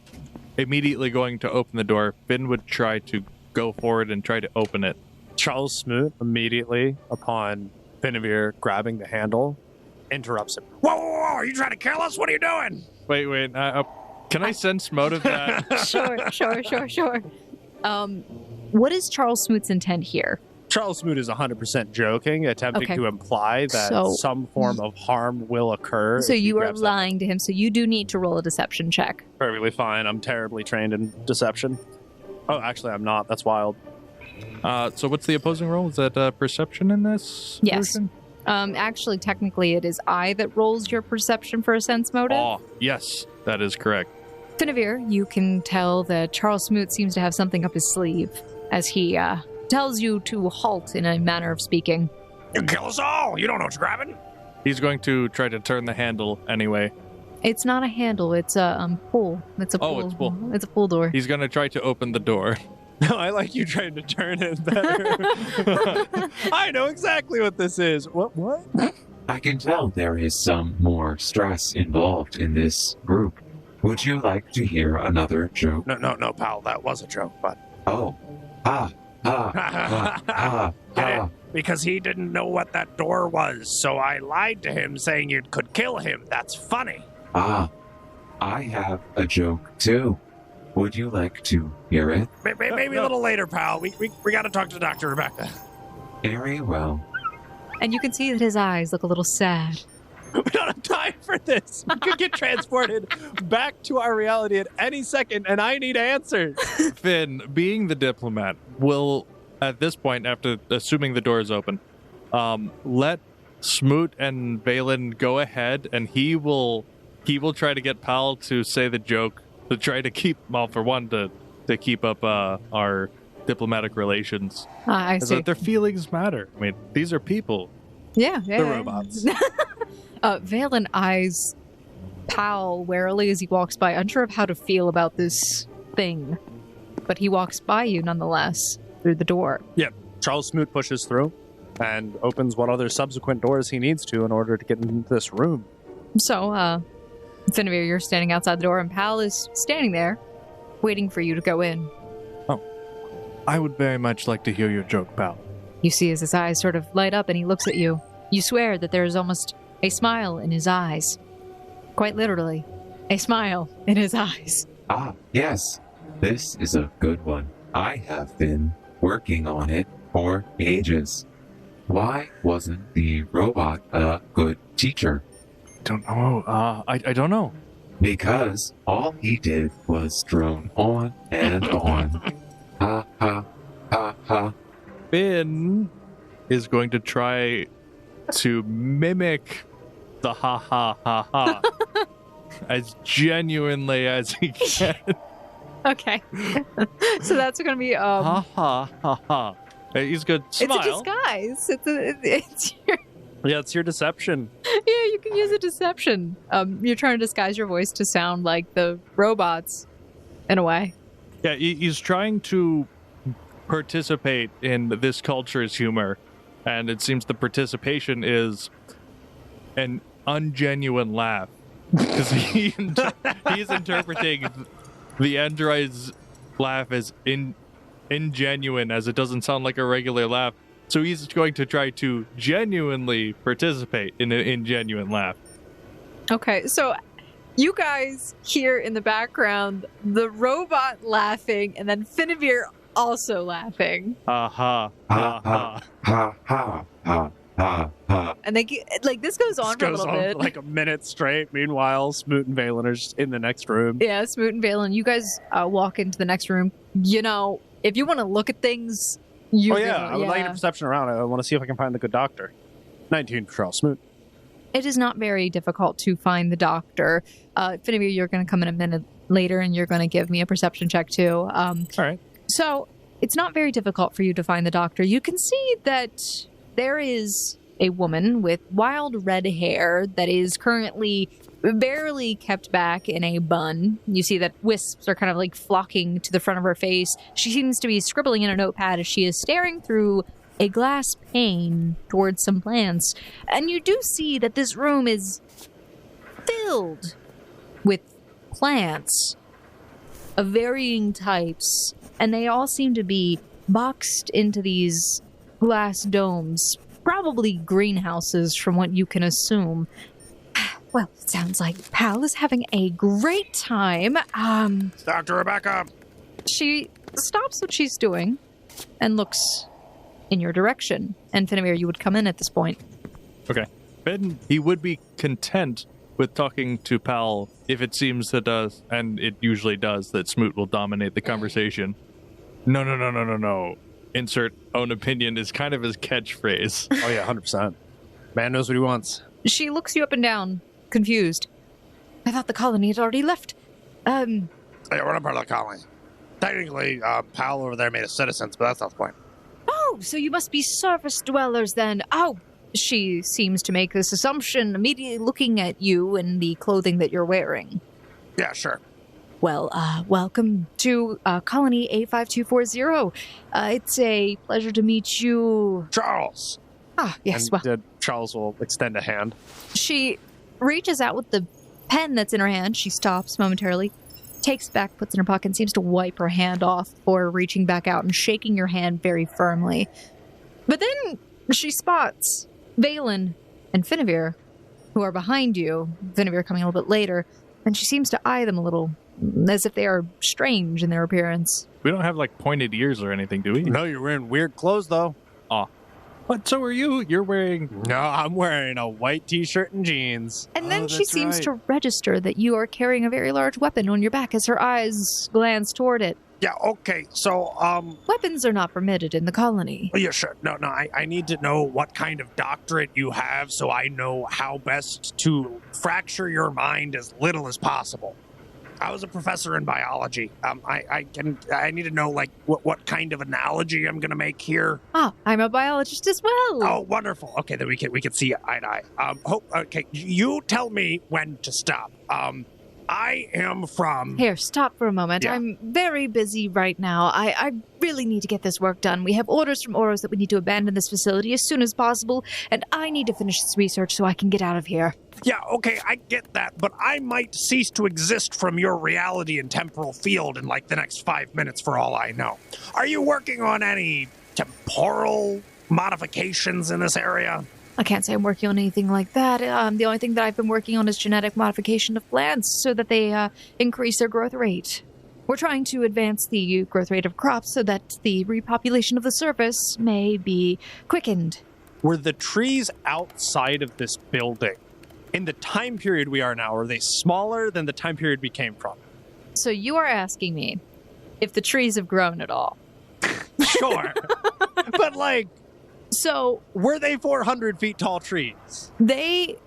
immediately going to open the door, Finn would try to go forward and try to open it. Charles Smoot, immediately upon Finavir grabbing the handle, interrupts him. Whoa, are you trying to kill us? What are you doing? Wait, can I sense motive that? Sure. What is Charles Smoot's intent here? Charles Smoot is 100% joking, attempting to imply that some form of harm will occur. So you are lying to him, so you do need to roll a deception check. Perfectly fine. I'm terribly trained in deception. Oh, actually, I'm not. That's wild. So what's the opposing roll? Is that perception in this Yes. version? Actually, technically, it is I that rolls your perception for a sense motive. Oh, yes, that is correct. Finavir, you can tell that Charles Smoot seems to have something up his sleeve as he tells you to halt in a manner of speaking. You kill us all. You don't know what you're grabbing. He's going to try to turn the handle anyway. It's not a handle, it's a pull. It's a pull. Oh, it's pull. It's a pull door. He's going to try to open the door. No, I like you trying to turn it better. I know exactly what this is. What? I can tell there is some more stress involved in this group. Would you like to hear another joke? No, pal. That was a joke, but... Oh. Get it? Because he didn't know what that door was, so I lied to him saying you could kill him. That's funny. I have a joke too. Would you like to hear it? Maybe a little later, pal. We got to talk to Dr. Rebecca. Very well. And you can see that his eyes look a little sad. We don't have time for this. We could get transported back to our reality at any second, and I need answers. Finn, being the diplomat, will, at this point, after assuming the door is open, let Smoot and Valen go ahead, and he will try to get Pal to say the joke to try to keep, well, for one, to keep up our diplomatic relations. I see. That their feelings matter. I mean, these are people. Yeah. The robots. Valen eyes Pal warily as he walks by, unsure of how to feel about this thing. But he walks by you nonetheless through the door. Yep. Charles Smoot pushes through and opens what other subsequent doors he needs to in order to get into this room. So, Finavir, you're standing outside the door, and Pal is standing there, waiting for you to go in. Oh. I would very much like to hear your joke, Pal. You see as his eyes sort of light up and he looks at you. You swear that there is almost a smile in his eyes. Quite literally, a smile in his eyes. Ah, yes. This is a good one. I have been working on it for ages. Why wasn't the robot a good teacher? Don't know. I don't know. Because all he did was drone on and on. Ha ha ha ha. Finn is going to try to mimic the ha ha ha ha as genuinely as he can. Okay. So that's going to be Ha ha ha ha. He's good. Smile. It's a disguise. It's your Yeah, it's your deception. yeah. You can use a deception. You're trying to disguise your voice to sound like the robots, in a way. Yeah, he's trying to participate in this culture's humor, and it seems the participation is an ungenuine laugh because he's interpreting the android's laugh as ingenuine, as it doesn't sound like a regular laugh. So he's going to try to genuinely participate in an ingenuine laugh. Okay, so you guys hear in the background the robot laughing, and then Finavir also laughing. Ha ha Ha ha ha ha. ha ha ha ha. And they like this goes on for a Goes little on bit. for like a minute straight. Meanwhile, Smoot and Valen are just in the next room. Yeah, Smoot and Valen, you guys walk into the next room. You know, if you want to look at things, you I would like a perception around. I want to see if I can find the good doctor. 19 for Charles Smoot. It is not very difficult to find the doctor. Finavir, you're going to come in a minute later, and you're going to give me a perception check too. All right. So it's not very difficult for you to find the doctor. You can see that there is a woman with wild red hair that is currently barely kept back in a bun. You see that wisps are kind of like flocking to the front of her face. She seems to be scribbling in a notepad as she is staring through a glass pane towards some plants. And you do see that this room is filled with plants of varying types, and they all seem to be boxed into these glass domes, probably greenhouses from what you can assume. Well, it sounds like Pal is having a great time. Dr. Rebecca! She stops what she's doing and looks in your direction. And Finavir, you would come in at this point. Okay. Finn, he would be content with talking to Pal if it seems that and it usually does, that Smoot will dominate the conversation. No. Insert own opinion is kind of his catchphrase. Oh, yeah, 100%. Man knows what he wants. She looks you up and down, confused. I thought the colony had already left. Hey, we're not part of the colony. Technically, Pal over there made us citizens, but that's not the point. Oh, so you must be surface dwellers then. Oh, she seems to make this assumption immediately looking at you and the clothing that you're wearing. Yeah, sure. Well, welcome to Colony A5240. It's a pleasure to meet you. Charles! Ah, yes, And Charles will extend a hand. She reaches out with the pen that's in her hand. She stops momentarily, takes it back, puts it in her pocket, and seems to wipe her hand off before reaching back out and shaking your hand very firmly. But then she spots Valen and Finavir, who are behind you, Finavir coming a little bit later, and she seems to eye them a little, as if they are strange in their appearance. We don't have, like, pointed ears or anything, do we? No, you're wearing weird clothes, though. But so are you. You're wearing... No, I'm wearing a white t-shirt and jeans. And then she that's seems right. to register that you are carrying a very large weapon on your back as her eyes glance toward it. Yeah, okay, so, Weapons are not permitted in the colony. yeah, sure. No, I need to know what kind of doctorate you have so I know how best to fracture your mind as little as possible. I was a professor in biology. I need to know, like, what kind of analogy I'm going to make here. Ah, I'm a biologist as well. Oh, wonderful. Okay, then we can see eye to eye. Okay, you tell me when to stop. I am from... Here, stop for a moment. Yeah. I'm very busy right now. I really need to get this work done. We have orders from Oros that we need to abandon this facility as soon as possible, and I need to finish this research so I can get out of here. Yeah, okay, I get that, but I might cease to exist from your reality and temporal field in, like, the next 5 minutes for all I know. Are you working on any temporal modifications in this area? I can't say I'm working on anything like that. The only thing that I've been working on is genetic modification of plants so that they increase their growth rate. We're trying to advance the growth rate of crops so that the repopulation of the surface may be quickened. Were the trees outside of this building, in the time period we are now, are they smaller than the time period we came from? So you are asking me if the trees have grown at all. Sure. But, like, So were they 400 feet tall trees? they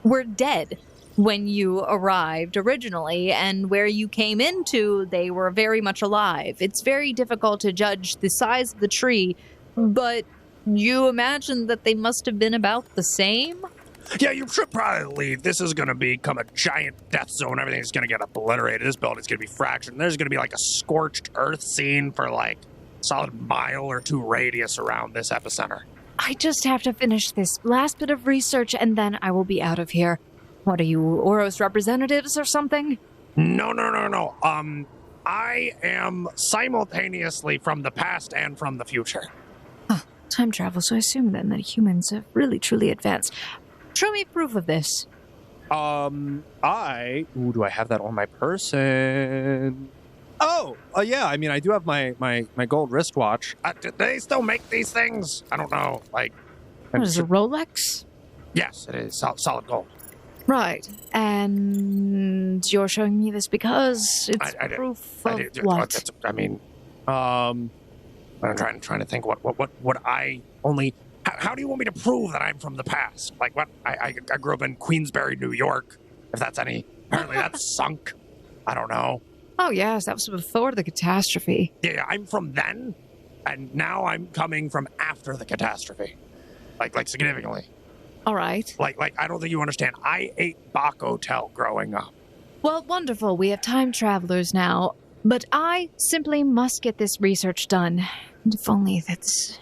were dead when you arrived originally, and where you came into, they were very much alive. It's very difficult to judge the size of the tree, but you imagine that they must have been about the same? Yeah, you should probably leave. This is going to become a giant death zone. Everything's going to get obliterated. This building's going to be fractured. There's going to be like a scorched earth scene for like solid mile or two radius around this epicenter. I just have to finish this last bit of research, and then I will be out of here. What are you, Oros representatives or something? No. I am simultaneously from the past and from the future. Time travel, so I assume then that humans have really truly advanced. Show me proof of this. Do I have that on my person? Oh, yeah, I mean, I do have my gold wristwatch. Do they still make these things? I don't know. Like, What is it, a Rolex? yes, it is solid gold. Right, and you're showing me this because it's proof of what? I'm trying to think what I only. How do you want me to prove that I'm from the past? Like what? I grew up in Queensbury, New York. If that's any. Apparently that's sunk. I don't know. Oh yes, that was before the catastrophe. Yeah, I'm from then, and now I'm coming from after the catastrophe. Like significantly. All right. Like I don't think you understand. I ate Bakotel growing up. Well, wonderful. We have time travelers now. But I simply must get this research done. And if only that's...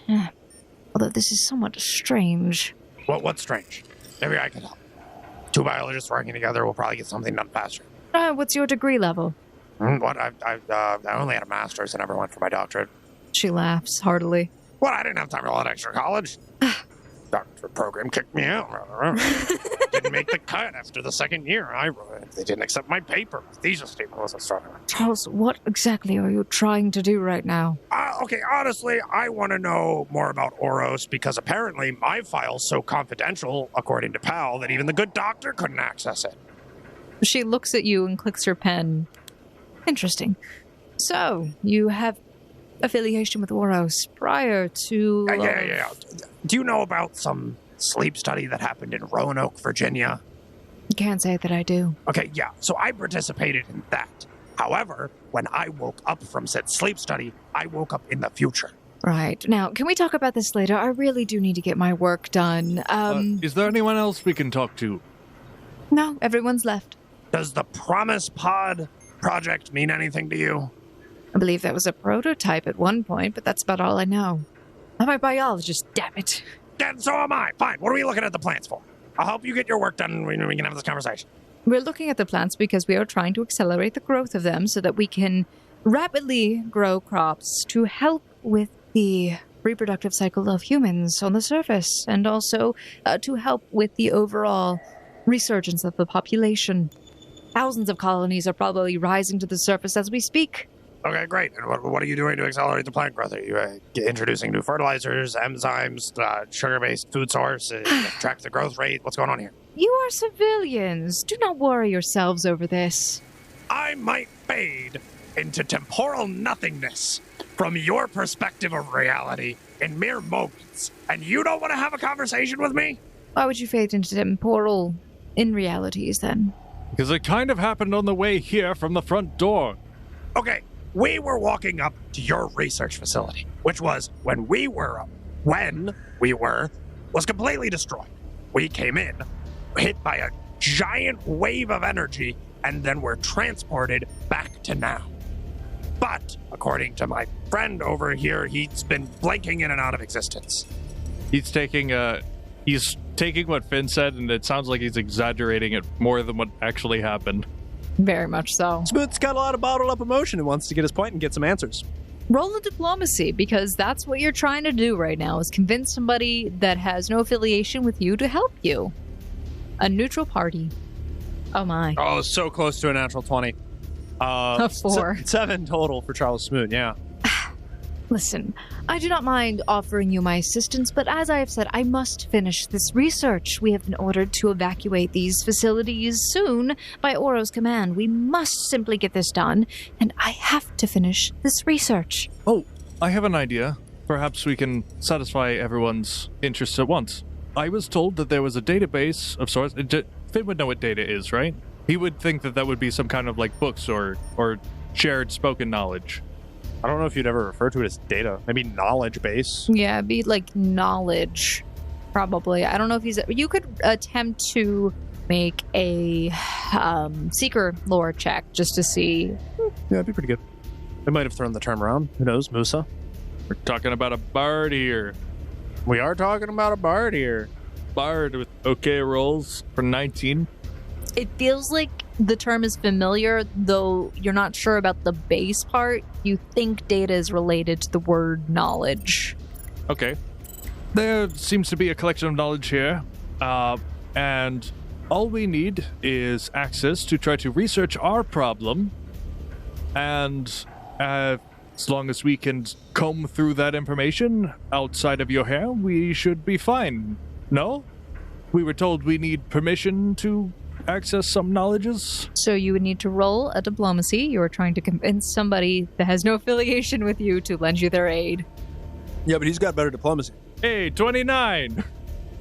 although this is somewhat strange. What's strange? Maybe I can help. Two biologists working together will probably get something done faster. What's your degree level? What? I only had a master's and never went for my doctorate. She laughs heartily. What? I didn't have time for all that extra college. Doctorate program kicked me out. Didn't make the cut after the second year. They didn't accept my paper. The thesis statement wasn't strong enough. Charles, what exactly are you trying to do right now? Okay, honestly, I want to know more about Oros because apparently my file's so confidential, according to Pal, that even the good doctor couldn't access it. She looks at you and clicks her pen. Interesting. So, you have affiliation with Oros prior to... Yeah. Do you know about some sleep study that happened in Roanoke, Virginia? Can't say that I do. Okay, yeah, so I participated in that. However, when I woke up from said sleep study, I woke up in the future. Right. Now, can we talk about this later? I really do need to get my work done. Is there anyone else we can talk to? No, everyone's left. Does the Promise Pod project mean anything to you? I believe that was a prototype at one point, but that's about all I know. I'm a biologist, damn it. And so am I. Fine, what are we looking at the plants for? I'll help you get your work done and we can have this conversation. We're looking at the plants because we are trying to accelerate the growth of them so that we can rapidly grow crops to help with the reproductive cycle of humans on the surface, and also to help with the overall resurgence of the population. Thousands of colonies are probably rising to the surface as we speak. Okay, great. And what are you doing to accelerate the plant growth? Are you introducing new fertilizers, enzymes, sugar-based food source, track the growth rate? What's going on here? You are civilians. Do not worry yourselves over this. I might fade into temporal nothingness from your perspective of reality in mere moments, and you don't want to have a conversation with me? Why would you fade into temporal in-realities, then? Because it kind of happened on the way here from the front door. Okay, we were walking up to your research facility, which was when we were was completely destroyed. We came in, hit by a giant wave of energy, and then were transported back to now. But, according to my friend over here, he's been blinking in and out of existence. He's taking what Finn said, and it sounds like he's exaggerating it more than what actually happened. Very much so. Smoot's got a lot of bottled up emotion and wants to get his point and get some answers. Roll a diplomacy, because that's what you're trying to do right now, is convince somebody that has no affiliation with you to help you. A neutral party. Oh my. Oh, so close to a natural 20. A 4. 7 total for Charles Smoot, yeah. Listen, I do not mind offering you my assistance, but as I have said, I must finish this research. We have been ordered to evacuate these facilities soon by Oro's command. We must simply get this done, and I have to finish this research. Oh, I have an idea. Perhaps we can satisfy everyone's interests at once. I was told that there was a database of sorts. Finn would know what data is, right? He would think that that would be some kind of like books or shared spoken knowledge. I don't know if you'd ever refer to it as data. Maybe knowledge base. Yeah, it'd be like knowledge, probably. I don't know if you could attempt to make a seeker lore check just to see. Yeah, it'd be pretty good. They might have thrown the term around. Who knows, Musa? We're talking about a bard here. We are talking about a bard here. Bard with okay rolls for 19. It feels like the term is familiar, though you're not sure about the base part. You think data is related to the word knowledge. Okay. There seems to be a collection of knowledge here, and all we need is access to try to research our problem, and as long as we can comb through that information outside of your hair, we should be fine. No? We were told we need permission to access some knowledges. So you would need to roll a diplomacy. You are trying to convince somebody that has no affiliation with you to lend you their aid. Yeah, but he's got better diplomacy. Hey, 29!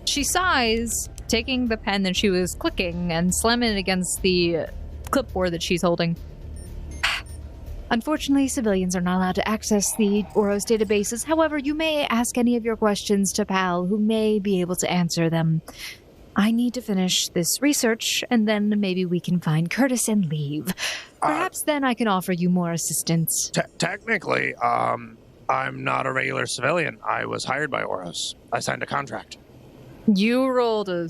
She sighs, taking the pen that she was clicking and slamming it against the clipboard that she's holding. Unfortunately, civilians are not allowed to access the Oro's databases. However, you may ask any of your questions to Pal, who may be able to answer them. I need to finish this research, and then maybe we can find Curtis and leave. Perhaps then I can offer you more assistance. Technically, I'm not a regular civilian. I was hired by Oros. I signed a contract. You rolled a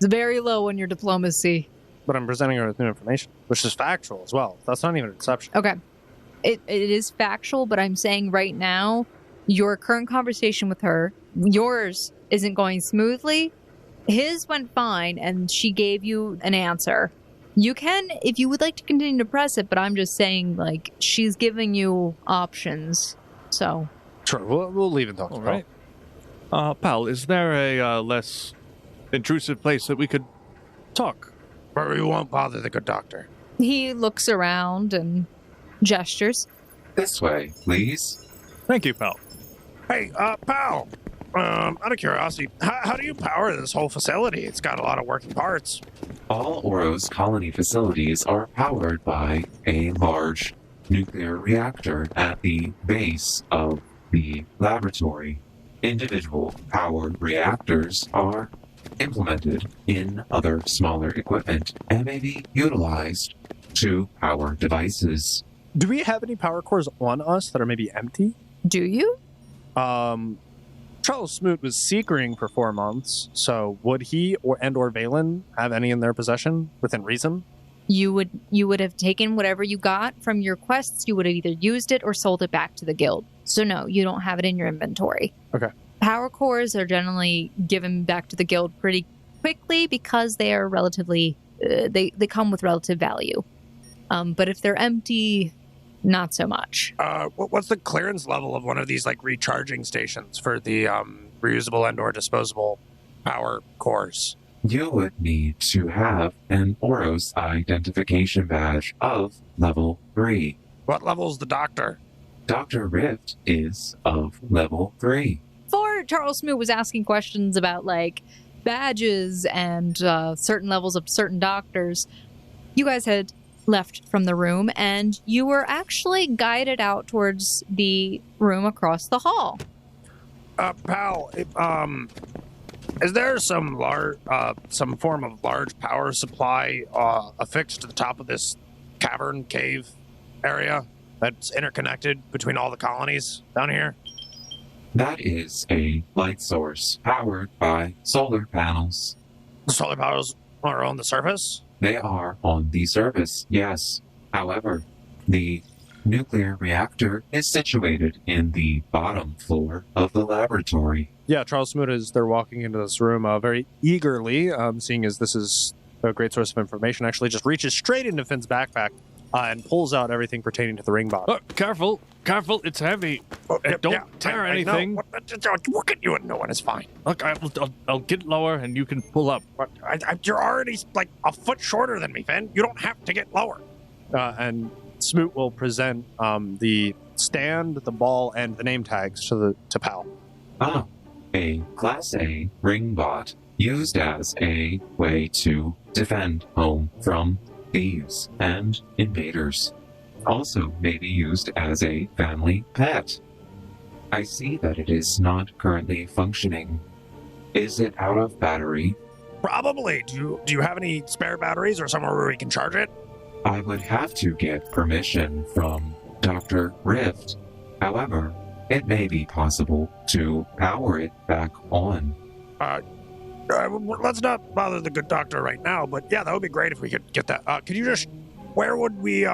very low on your diplomacy. But I'm presenting her with new information, which is factual as well. That's not even an exception. Okay. It is factual, but I'm saying right now, your current conversation with her, yours isn't going smoothly. His went fine, and she gave you an answer. You can, if you would like to continue to press it, but I'm just saying, like, she's giving you options. So. Sure, we'll leave and talk to All right. Pal, is there a less intrusive place that we could talk? Where we won't bother the good doctor. He looks around and gestures. This way, please. Thank you, pal. Hey, pal. Out of curiosity, how do you power this whole facility? It's got a lot of working parts. All Oro's colony facilities are powered by a large nuclear reactor at the base of the laboratory. Individual powered reactors are implemented in other smaller equipment and may be utilized to power devices. Do we have any power cores on us that are maybe empty? Do you? Charles Smoot was seekering for 4 months, so would he or Valen have any in their possession within reason? You would have taken whatever you got from your quests. You would have either used it or sold it back to the guild. So no, you don't have it in your inventory. Okay. Power cores are generally given back to the guild pretty quickly because they are relatively they come with relative value. But if they're empty, not so much. What's the clearance level of one of these like recharging stations for the reusable and/or disposable power cores? You would need to have an Oros identification badge of level 3. What level's the doctor? Dr. Rift is of level 3. Before Charles Smoot was asking questions about like badges and certain levels of certain doctors, you guys had left from the room and you were actually guided out towards the room across the hall. Pal, is there some form of large power supply affixed to the top of this cavern cave area that's interconnected between all the colonies down here? That is a light source powered by solar panels. The solar panels are on the surface? They are on the surface, yes. However, the nuclear reactor is situated in the bottom floor of the laboratory. Yeah, Charles Smoot, as they're walking into this room very eagerly, seeing as this is a great source of information, actually just reaches straight into Finn's backpack and pulls out everything pertaining to the ring bot. Oh, careful, it's heavy. Don't tear anything. Look at you and no one is fine. Look, I'll get lower and you can pull up. You're already like a foot shorter than me, Finn. You don't have to get lower. And Smoot will present the stand, the ball, and the name tags to Pal. Ah, a Class A ring bot used as a way to defend home from thieves and invaders. Also may be used as a family pet. I see that it is not currently functioning. Is it out of battery? Probably. Do you have any spare batteries or somewhere where we can charge it? I would have to get permission from Dr. Rift. However, it may be possible to power it back on. Let's not bother the good doctor right now, but yeah, that would be great if we could get that. Could you just, where would we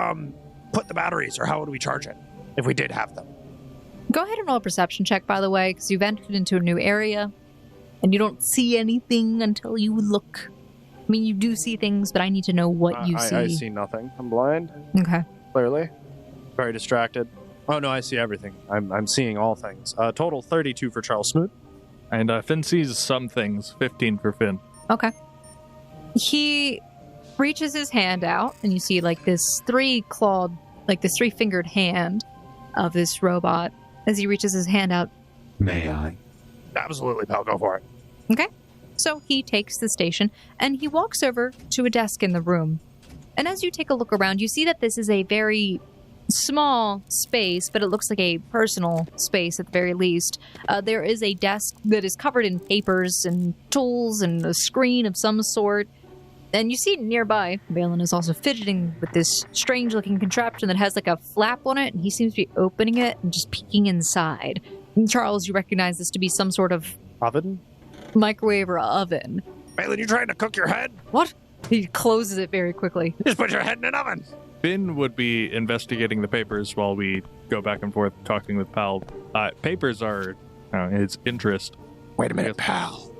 put the batteries, or how would we charge it if we did have them? Go ahead and roll a perception check, by the way, because you've entered into a new area, and you don't see anything until you look. I mean, you do see things, but I need to know what you see. I see nothing. I'm blind. Okay. Clearly. Very distracted. Oh, no, I see everything. I'm seeing all things. Total 32 for Charles Smoot. And Finn sees some things. 15 for Finn. Okay. He reaches his hand out, and you see like this three-fingered hand of this robot as he reaches his hand out. May I? Absolutely, pal. Go for it. Okay. So he takes the station, and he walks over to a desk in the room. And as you take a look around, you see that this is a very small space, but it looks like a personal space at the very least. There is a desk that is covered in papers and tools and a screen of some sort. And you see nearby, Balin is also fidgeting with this strange-looking contraption that has like a flap on it, and he seems to be opening it and just peeking inside. And Charles, you recognize this to be some sort of Oven? microwave or oven. Balin, you trying to cook your head? What? He closes it very quickly. Just put your head in an oven. Finn would be investigating the papers while we go back and forth talking with Pal. Papers are his interest. Wait a minute, pal.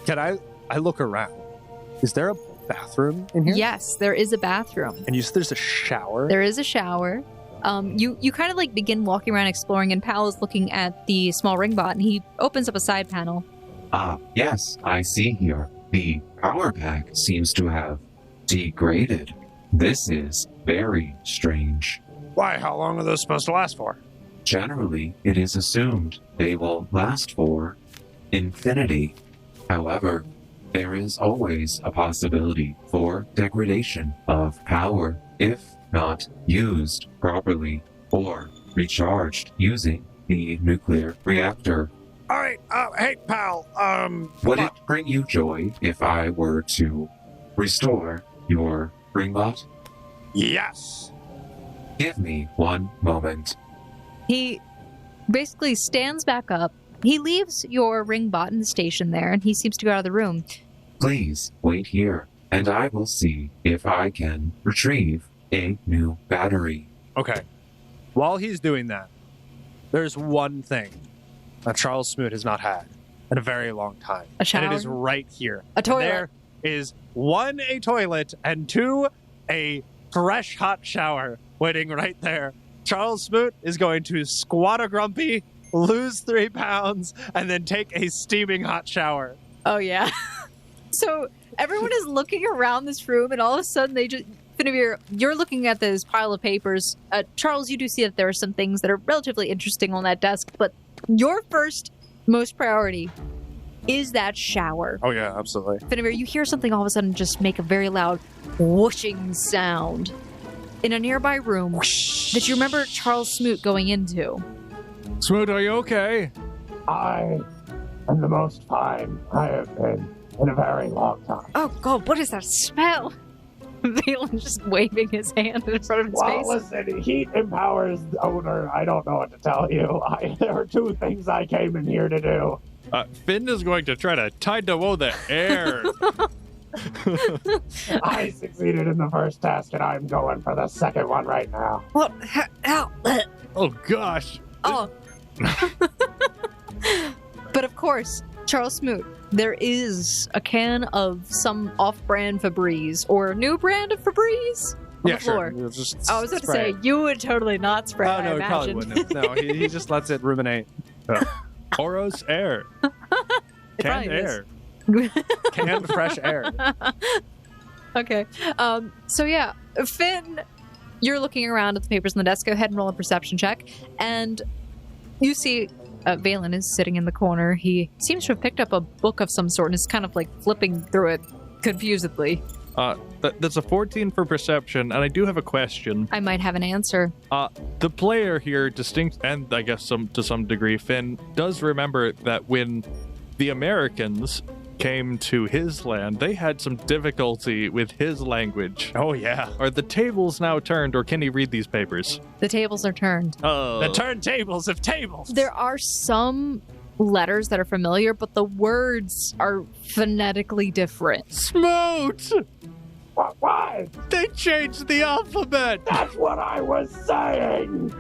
Can I look around? Is there a bathroom in here? Yes, there is a bathroom. And you said there's a shower? There is a shower. You kind of like begin walking around exploring, and Pal is looking at the small ring bot, and he opens up a side panel. Yes, I see here. The power pack seems to have degraded. This is very strange. Why? How long are those supposed to last for? Generally, it is assumed they will last for infinity. However, there is always a possibility for degradation of power if not used properly or recharged using the nuclear reactor. All right, hey, pal, Would it bring you joy if I were to restore your ringbot? Yes. Give me one moment. He basically stands back up. He leaves your ring bot in the station there, and he seems to go out of the room. Please wait here, and I will see if I can retrieve a new battery. Okay. While he's doing that, there's one thing that Charles Smoot has not had in a very long time. A shower? And it is right here. A toilet. And there is 1, a toilet, and 2, a fresh hot shower waiting right there. Charles Smoot is going to squat a grumpy, lose 3 pounds, and then take a steaming hot shower. Oh, yeah. So everyone is looking around this room, and all of a sudden they just... Finavir, you're looking at this pile of papers. Charles, you do see that there are some things that are relatively interesting on that desk, but your first most priority is that shower. Oh, yeah, absolutely. Finavir, you hear something all of a sudden just make a very loud whooshing sound in a nearby room that you remember Charles Smoot going into. Smoot, are you okay? I am the most fine I have been in a very long time. Oh, God, what is that smell? Valen's just waving his hand in front of his face. Well, listen, heat empowers the owner. I don't know what to tell you. There are 2 things I came in here to do. Finn is going to try to tie-dow the air. I succeeded in the first test, and I'm going for the second one right now. What? How? Oh, gosh. Oh. But of course, Charles Smoot, there is a can of some off-brand Febreze or new brand of Febreze on the floor. Sure. Just I was going to spray say, it. you would totally not spray Oh, it, no, I he probably imagine. wouldn't have. No, he just lets it ruminate. Oros air. It Canned probably is. air. Canned fresh air. Okay. So yeah, Finn, you're looking around at the papers on the desk. Go ahead and roll a perception check. And you see Valen is sitting in the corner. He seems to have picked up a book of some sort and is kind of like flipping through it confusedly. That's a 14 for perception, and I do have a question. I might have an answer. The player here, distinct, and I guess to some degree, Finn, does remember that when the Americans came to his land, they had some difficulty with his language. Oh, yeah. Are the tables now turned, or can he read these papers? The tables are turned. Oh. The turntables of tables. There are some letters that are familiar, but the words are phonetically different. Smoot! Why? They changed the alphabet! That's what I was saying.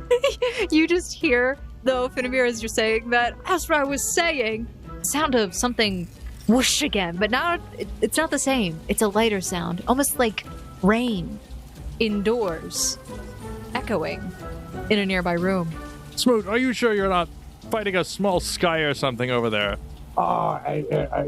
You just hear, though, Finamir, as you're saying that, that's what I was saying. Sound of something whoosh again, but now it's not the same. It's a lighter sound, almost like rain indoors, echoing in a nearby room. Smoot, are you sure you're not fighting a small sky or something over there? Oh,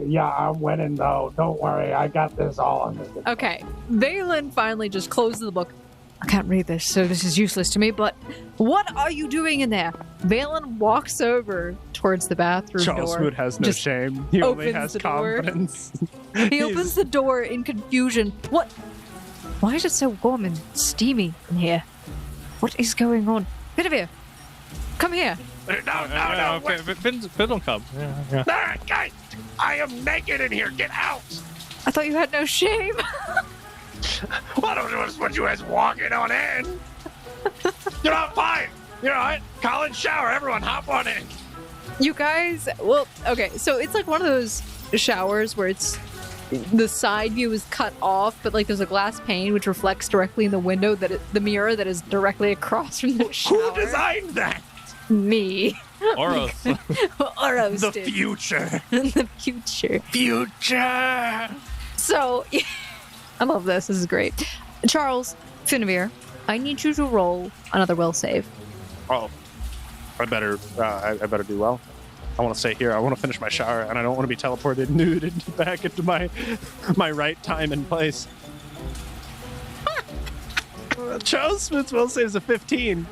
yeah, I'm winning, though. Don't worry. I got this all under control. Okay, Valen finally just closes the book. I can't read this, so this is useless to me, but what are you doing in there? Valen walks over towards the bathroom Charles door. Smoot has no Just shame. He only opens has the door. confidence. He opens the door in confusion. What? Why is it so warm and steamy in here? What is going on? Pinavir, come here. No. Okay, Finn will come. Yeah. Guys, I am naked in here. Get out. I thought you had no shame. Well, I don't know what you guys walking on in. You're not fine. You know what? College shower. Everyone hop on in. You guys, well, okay, so it's like one of those showers where it's the side view is cut off, but like there's a glass pane which reflects directly in the window the mirror that is directly across from the shower. Who designed that? Me. Oros. Oros The did. future. The future. Future. So, I love this. This is great. Charles, Finavir, I need you to roll another will save. Oh, I better do well. I want to stay here. I want to finish my shower, and I don't want to be teleported nude back into my right time and place. Charles Smith's will saves a 15.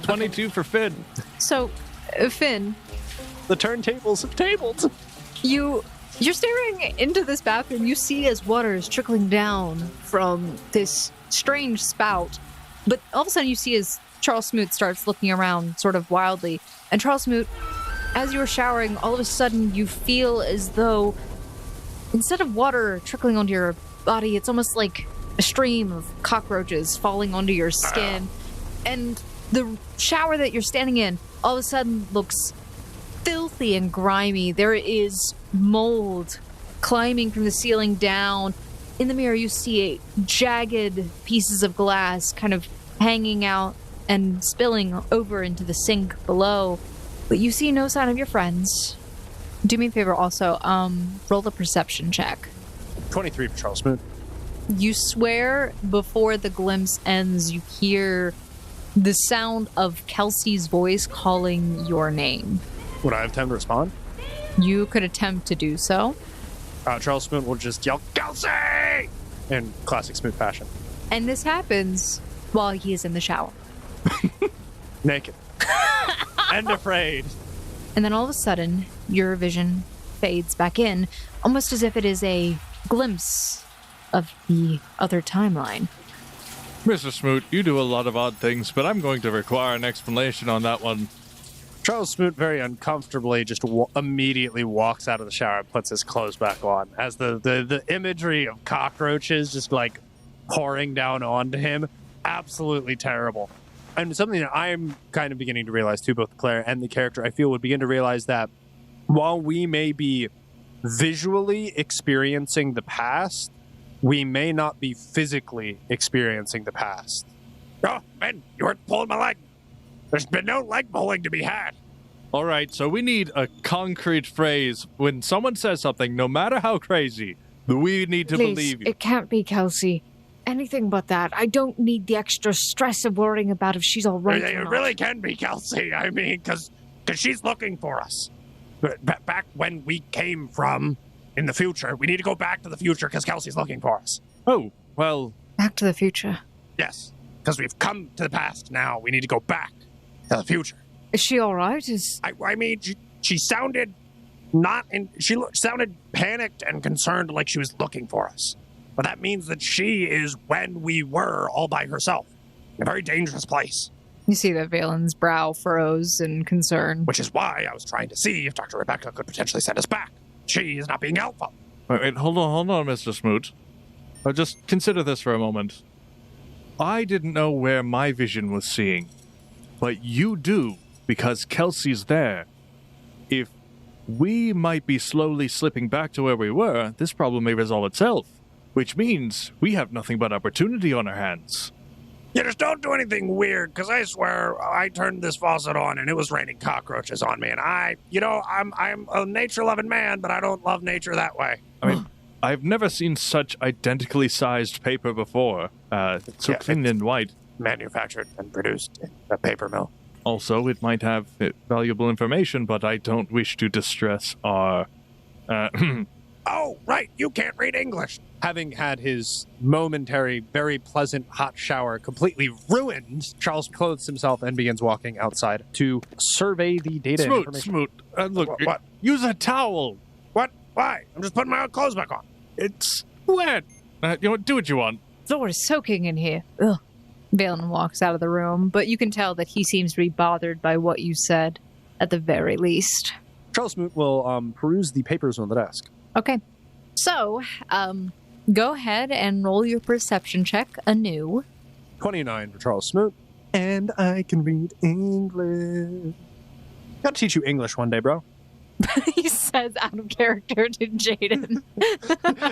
22 for Finn. So, Finn, The turntables have tabled. you're staring into this bathroom. You see as water is trickling down from this strange spout. But all of a sudden you see as Charles Smoot starts looking around sort of wildly. And Charles Smoot, as you were showering, all of a sudden you feel as though instead of water trickling onto your body, it's almost like a stream of cockroaches falling onto your skin. And the shower that you're standing in all of a sudden looks filthy and grimy. There is mold climbing from the ceiling down. In the mirror, you see jagged pieces of glass kind of hanging out and spilling over into the sink below. But you see no sign of your friends. Do me a favor also, roll the perception check. 23 for Charles Smoot. You swear before the glimpse ends, you hear the sound of Kelsey's voice calling your name. Would I have time to respond? You could attempt to do so. Charles Smoot will just yell, Kelsey! In classic Smoot fashion. And this happens while he is in the shower. Naked. And afraid. And then all of a sudden, your vision fades back in, almost as if it is a glimpse of the other timeline. Mr. Smoot, you do a lot of odd things, but I'm going to require an explanation on that one. Charles Smoot very uncomfortably just immediately walks out of the shower and puts his clothes back on as the imagery of cockroaches just like pouring down onto him. Absolutely terrible. And something that I'm kind of beginning to realize too, both the player and the character, I feel would begin to realize that while we may be visually experiencing the past, we may not be physically experiencing the past. Oh, Ben, you weren't pulling my leg. There's been no leg pulling to be had. All right, so we need a concrete phrase. When someone says something, no matter how crazy, we need to Please, believe you. it can't be Kelsey. Anything but that. I don't need the extra stress of worrying about if she's all right or It not. really can be Kelsey. I mean, because she's looking for us. Back when we came from in the future, we need to go back to the future because Kelsey's looking for us. Oh, well, Back to the future. Yes, because we've come to the past now. We need to go back to the future. Is she all right? I mean, she sounded sounded panicked and concerned like she was looking for us. But that means that she is when we were all by herself. In a very dangerous place. You see that Valen's brow furrows in concern. Which is why I was trying to see if Dr. Rebecca could potentially send us back. She is not being helpful. wait, hold on, Mr. Smoot. Just consider this for a moment. I didn't know where my vision was seeing, but you do, because Kelsey's there. If we might be slowly slipping back to where we were, this problem may resolve itself, which means we have nothing but opportunity on our hands. Yeah, just don't do anything weird, because I swear I turned this faucet on and it was raining cockroaches on me, and I'm a nature-loving man, but I don't love nature that way. I mean, I've never seen such identically sized paper before. It's so Yeah, clean and white. Manufactured and produced in a paper mill. Also, it might have valuable information, but I don't wish to distress our... Oh, right, you can't read English. Having had his momentary, very pleasant hot shower completely ruined, Charles clothes himself and begins walking outside to survey the data and information. Smoot, look, What? use a towel. What? Why? I'm just putting my clothes back on. It's wet. Do what you want. Thor is soaking in here. Ugh. Valen walks out of the room, but you can tell that he seems to be bothered by what you said, at the very least. Charles Smoot will peruse the papers on the desk. Okay. So, go ahead and roll your perception check anew. 29 for Charles Smoot. And I can read English. Gotta teach you English one day, bro. He says out of character to Jaden.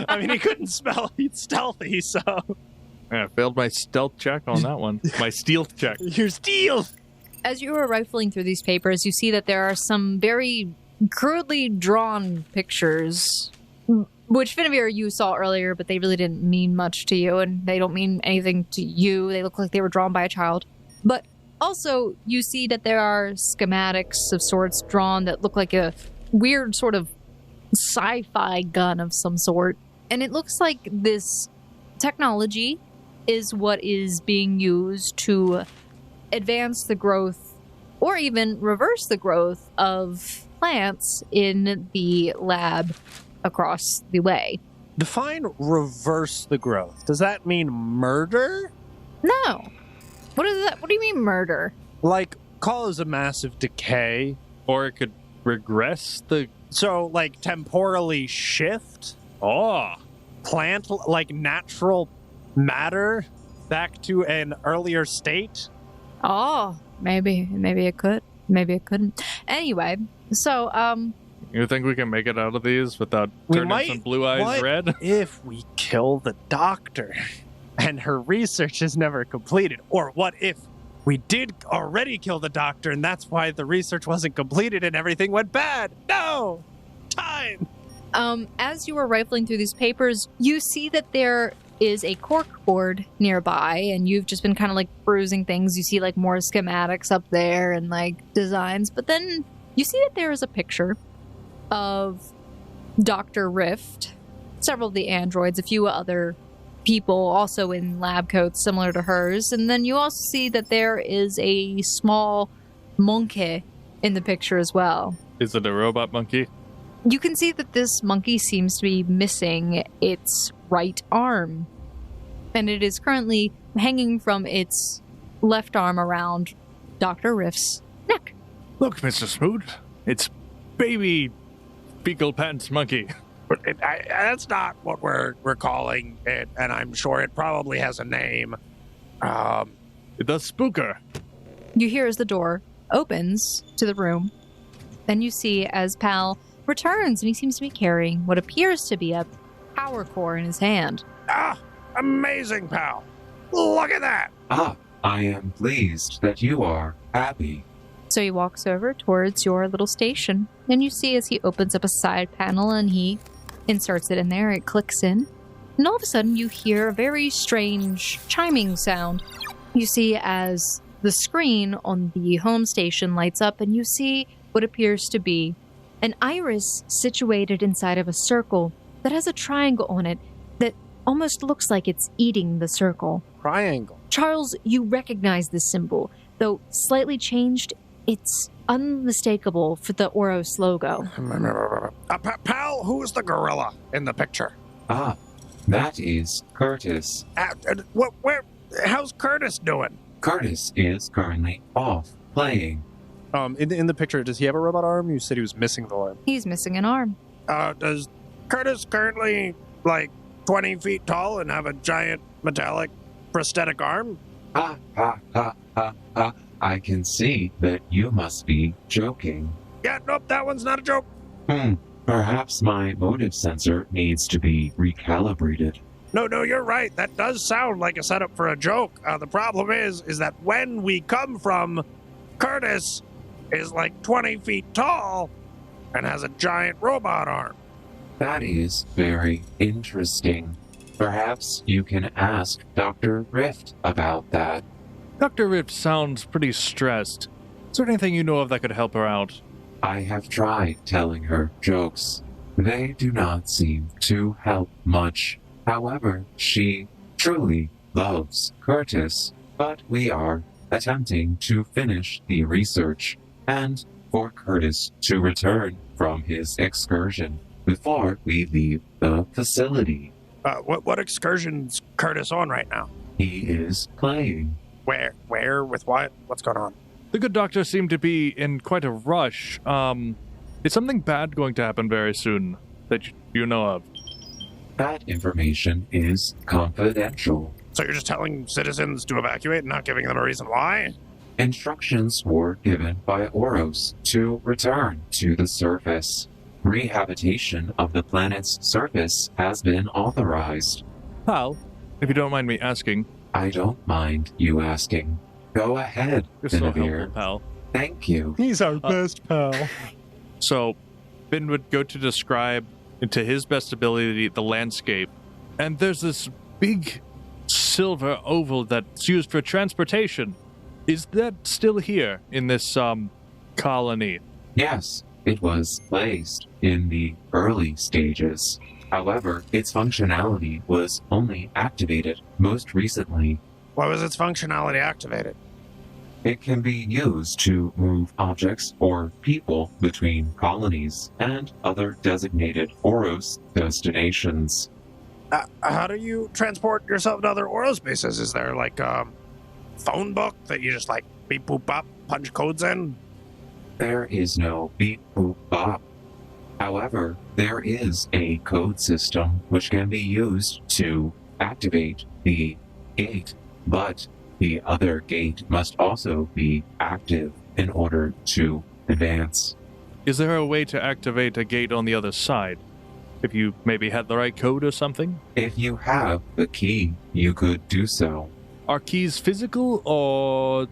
I mean, he couldn't spell. He's stealthy, so... Yeah, I failed my stealth check on that one. My stealth check. You're stealth! As you are rifling through these papers, you see that there are some very crudely drawn pictures, which Finavir you saw earlier, but they really didn't mean much to you, and they don't mean anything to you. They look like they were drawn by a child. But also, you see that there are schematics of sorts drawn that look like a weird sort of sci-fi gun of some sort. And it looks like this technology is what is being used to advance the growth or even reverse the growth of plants in the lab across the way. Define reverse the growth. Does that mean murder? No. What is that? What do you mean murder? Like, cause a massive decay. Or it could regress the... So, like, temporally shift Oh! plant, like, natural matter back to an earlier state? Oh, maybe it could. Maybe it couldn't. Anyway, so, You think we can make it out of these without We turning might- some blue eyes what red? If we kill the doctor and her research is never completed? Or what if we did already kill the doctor and that's why the research wasn't completed and everything went bad? No! Time! as you are rifling through these papers, you see that there is a cork board nearby, and you've just been kind of like perusing things. You see like more schematics up there and like designs, but then you see that there is a picture of Dr. Rift, several of the androids, a few other people also in lab coats similar to hers, and then you also see that there is a small monkey in the picture as well. Is it a robot monkey? You can see that this monkey seems to be missing its right arm, and it is currently hanging from its left arm around Dr. Rift's neck. Look, Mr. Smoot, it's baby fecal pants monkey. But that's not what we're calling it, and I'm sure it probably has a name. The spooker. You hear as the door opens to the room. Then you see as Pal returns, and he seems to be carrying what appears to be a power core in his hand. Ah, amazing, pal. Look at that. Ah, I am pleased that you are happy. So he walks over towards your little station, and you see as he opens up a side panel and he inserts it in there, it clicks in, and all of a sudden you hear a very strange chiming sound. You see as the screen on the home station lights up, and you see what appears to be an iris situated inside of a circle that has a triangle on it that almost looks like it's eating the circle. Triangle. Charles, you recognize this symbol. Though slightly changed, it's unmistakable for the Oros logo. Pal, who's the gorilla in the picture? Ah, that is Curtis. How's Curtis doing? Curtis is currently off playing. In the picture, does he have a robot arm? You said he was missing the arm. He's missing an arm. Does Curtis currently, 20 feet tall and have a giant metallic prosthetic arm? Ha, ha, ha, ha, ha. I can see that you must be joking. Yeah, nope, that one's not a joke. Perhaps my motive sensor needs to be recalibrated. No, you're right. That does sound like a setup for a joke. The problem is that when we come from, Curtis is 20 feet tall and has a giant robot arm. That is very interesting. Perhaps you can ask Dr. Rift about that. Dr. Rift sounds pretty stressed. Is there anything you know of that could help her out? I have tried telling her jokes. They do not seem to help much. However, she truly loves Curtis, but we are attempting to finish the research and for Curtis to return from his excursion before we leave the facility. What excursion's Curtis on right now? He is playing. Where, with what? What's going on? The good doctor seemed to be in quite a rush. Is something bad going to happen very soon that you know of? That information is confidential. So you're just telling citizens to evacuate and not giving them a reason why? Instructions were given by Oros to return to the surface. Rehabilitation of the planet's surface has been authorized. Pal, if you don't mind me asking. I don't mind you asking. Go ahead, You're so Guinevere. helpful, pal. Thank you. He's our best pal. So, Finn would go to describe, to his best ability, the landscape. And there's this big silver oval that's used for transportation. Is that still here in this, colony? Yes, it was placed in the early stages. However, its functionality was only activated most recently. Why was its functionality activated? It can be used to move objects or people between colonies and other designated Oros destinations. How do you transport yourself to other Oros bases? Is there a phone book that you just beep boop bop, punch codes in? There is no beep boop bop. However, there is a code system which can be used to activate the gate, but the other gate must also be active in order to advance. Is there a way to activate a gate on the other side? If you maybe had the right code or something? If you have the key, you could do so. Are keys physical, or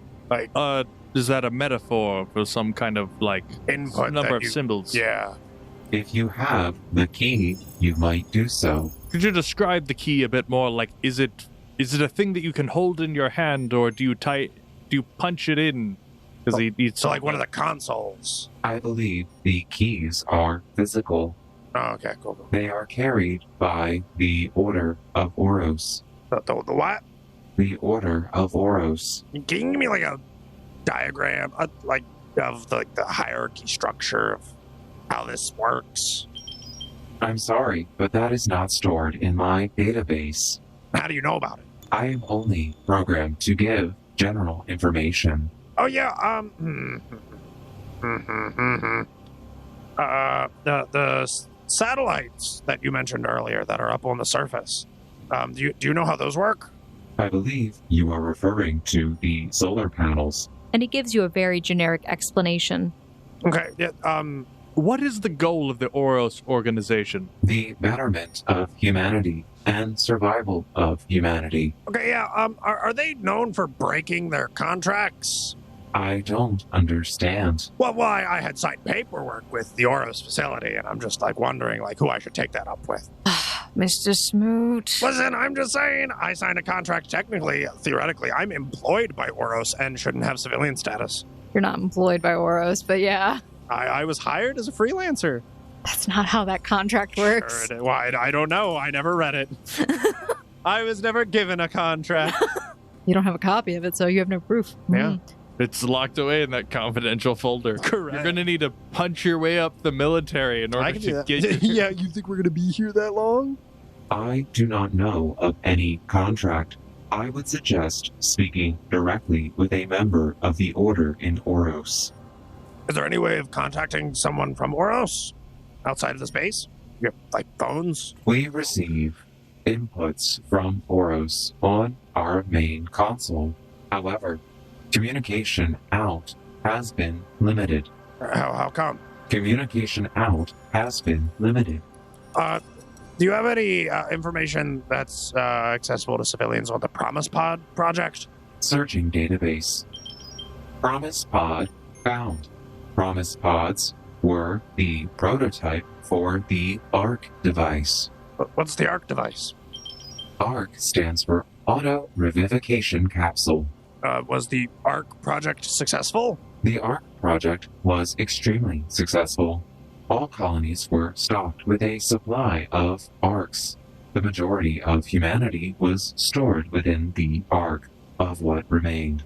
is that a metaphor for some kind of input number of symbols? Yeah. If you have the key, you might do so. Could you describe the key a bit more? Is it a thing that you can hold in your hand, or do you punch it in? Because So one of the consoles. I believe the keys are physical. Oh, okay, cool. They are carried by the Order of Oros. The what? The Order of Oros. Can you give me a diagram of the hierarchy structure of how this works? I'm sorry, but that is not stored in my database. How do you know about it? I am only programmed to give general information. Oh yeah, the satellites that you mentioned earlier that are up on the surface. Do you know how those work? I believe you are referring to the solar panels. And he gives you a very generic explanation. Okay, yeah, What is the goal of the Oros organization? The betterment of humanity and survival of humanity. Okay, yeah, are they known for breaking their contracts? I don't understand. Well, why, I had signed paperwork with the Oros facility, and I'm just, like, wondering, like, who I should take that up with. Mr. Smoot. Listen, I'm just saying, I signed a contract technically, theoretically. I'm employed by Oros and shouldn't have civilian status. You're not employed by Oros, but yeah. I was hired as a freelancer. That's not how that contract works. Sure, well, I don't know. I never read it. I was never given a contract. You don't have a copy of it, so you have no proof. Yeah. It's locked away in that confidential folder. Correct. You're going to need to punch your way up the military in order to get Yeah, you think we're going to be here that long? I do not know of any contract. I would suggest speaking directly with a member of the Order in Oros. Is there any way of contacting someone from Oros outside of the space? You have, like, phones? We receive inputs from Oros on our main console. However, communication out has been limited. How come? Communication out has been limited. Do you have any information that's accessible to civilians on the Promise Pod project? Searching database. Promise Pod found. Promise Pods were the prototype for the ARC device. What's the ARC device? ARC stands for Auto Revivification Capsule. Was the ARC project successful? The ARC project was extremely successful. All colonies were stocked with a supply of ARCs. The majority of humanity was stored within the ARC of what remained.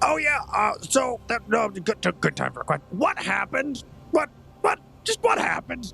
Oh yeah. So that no good time for a question. What happened? What happened?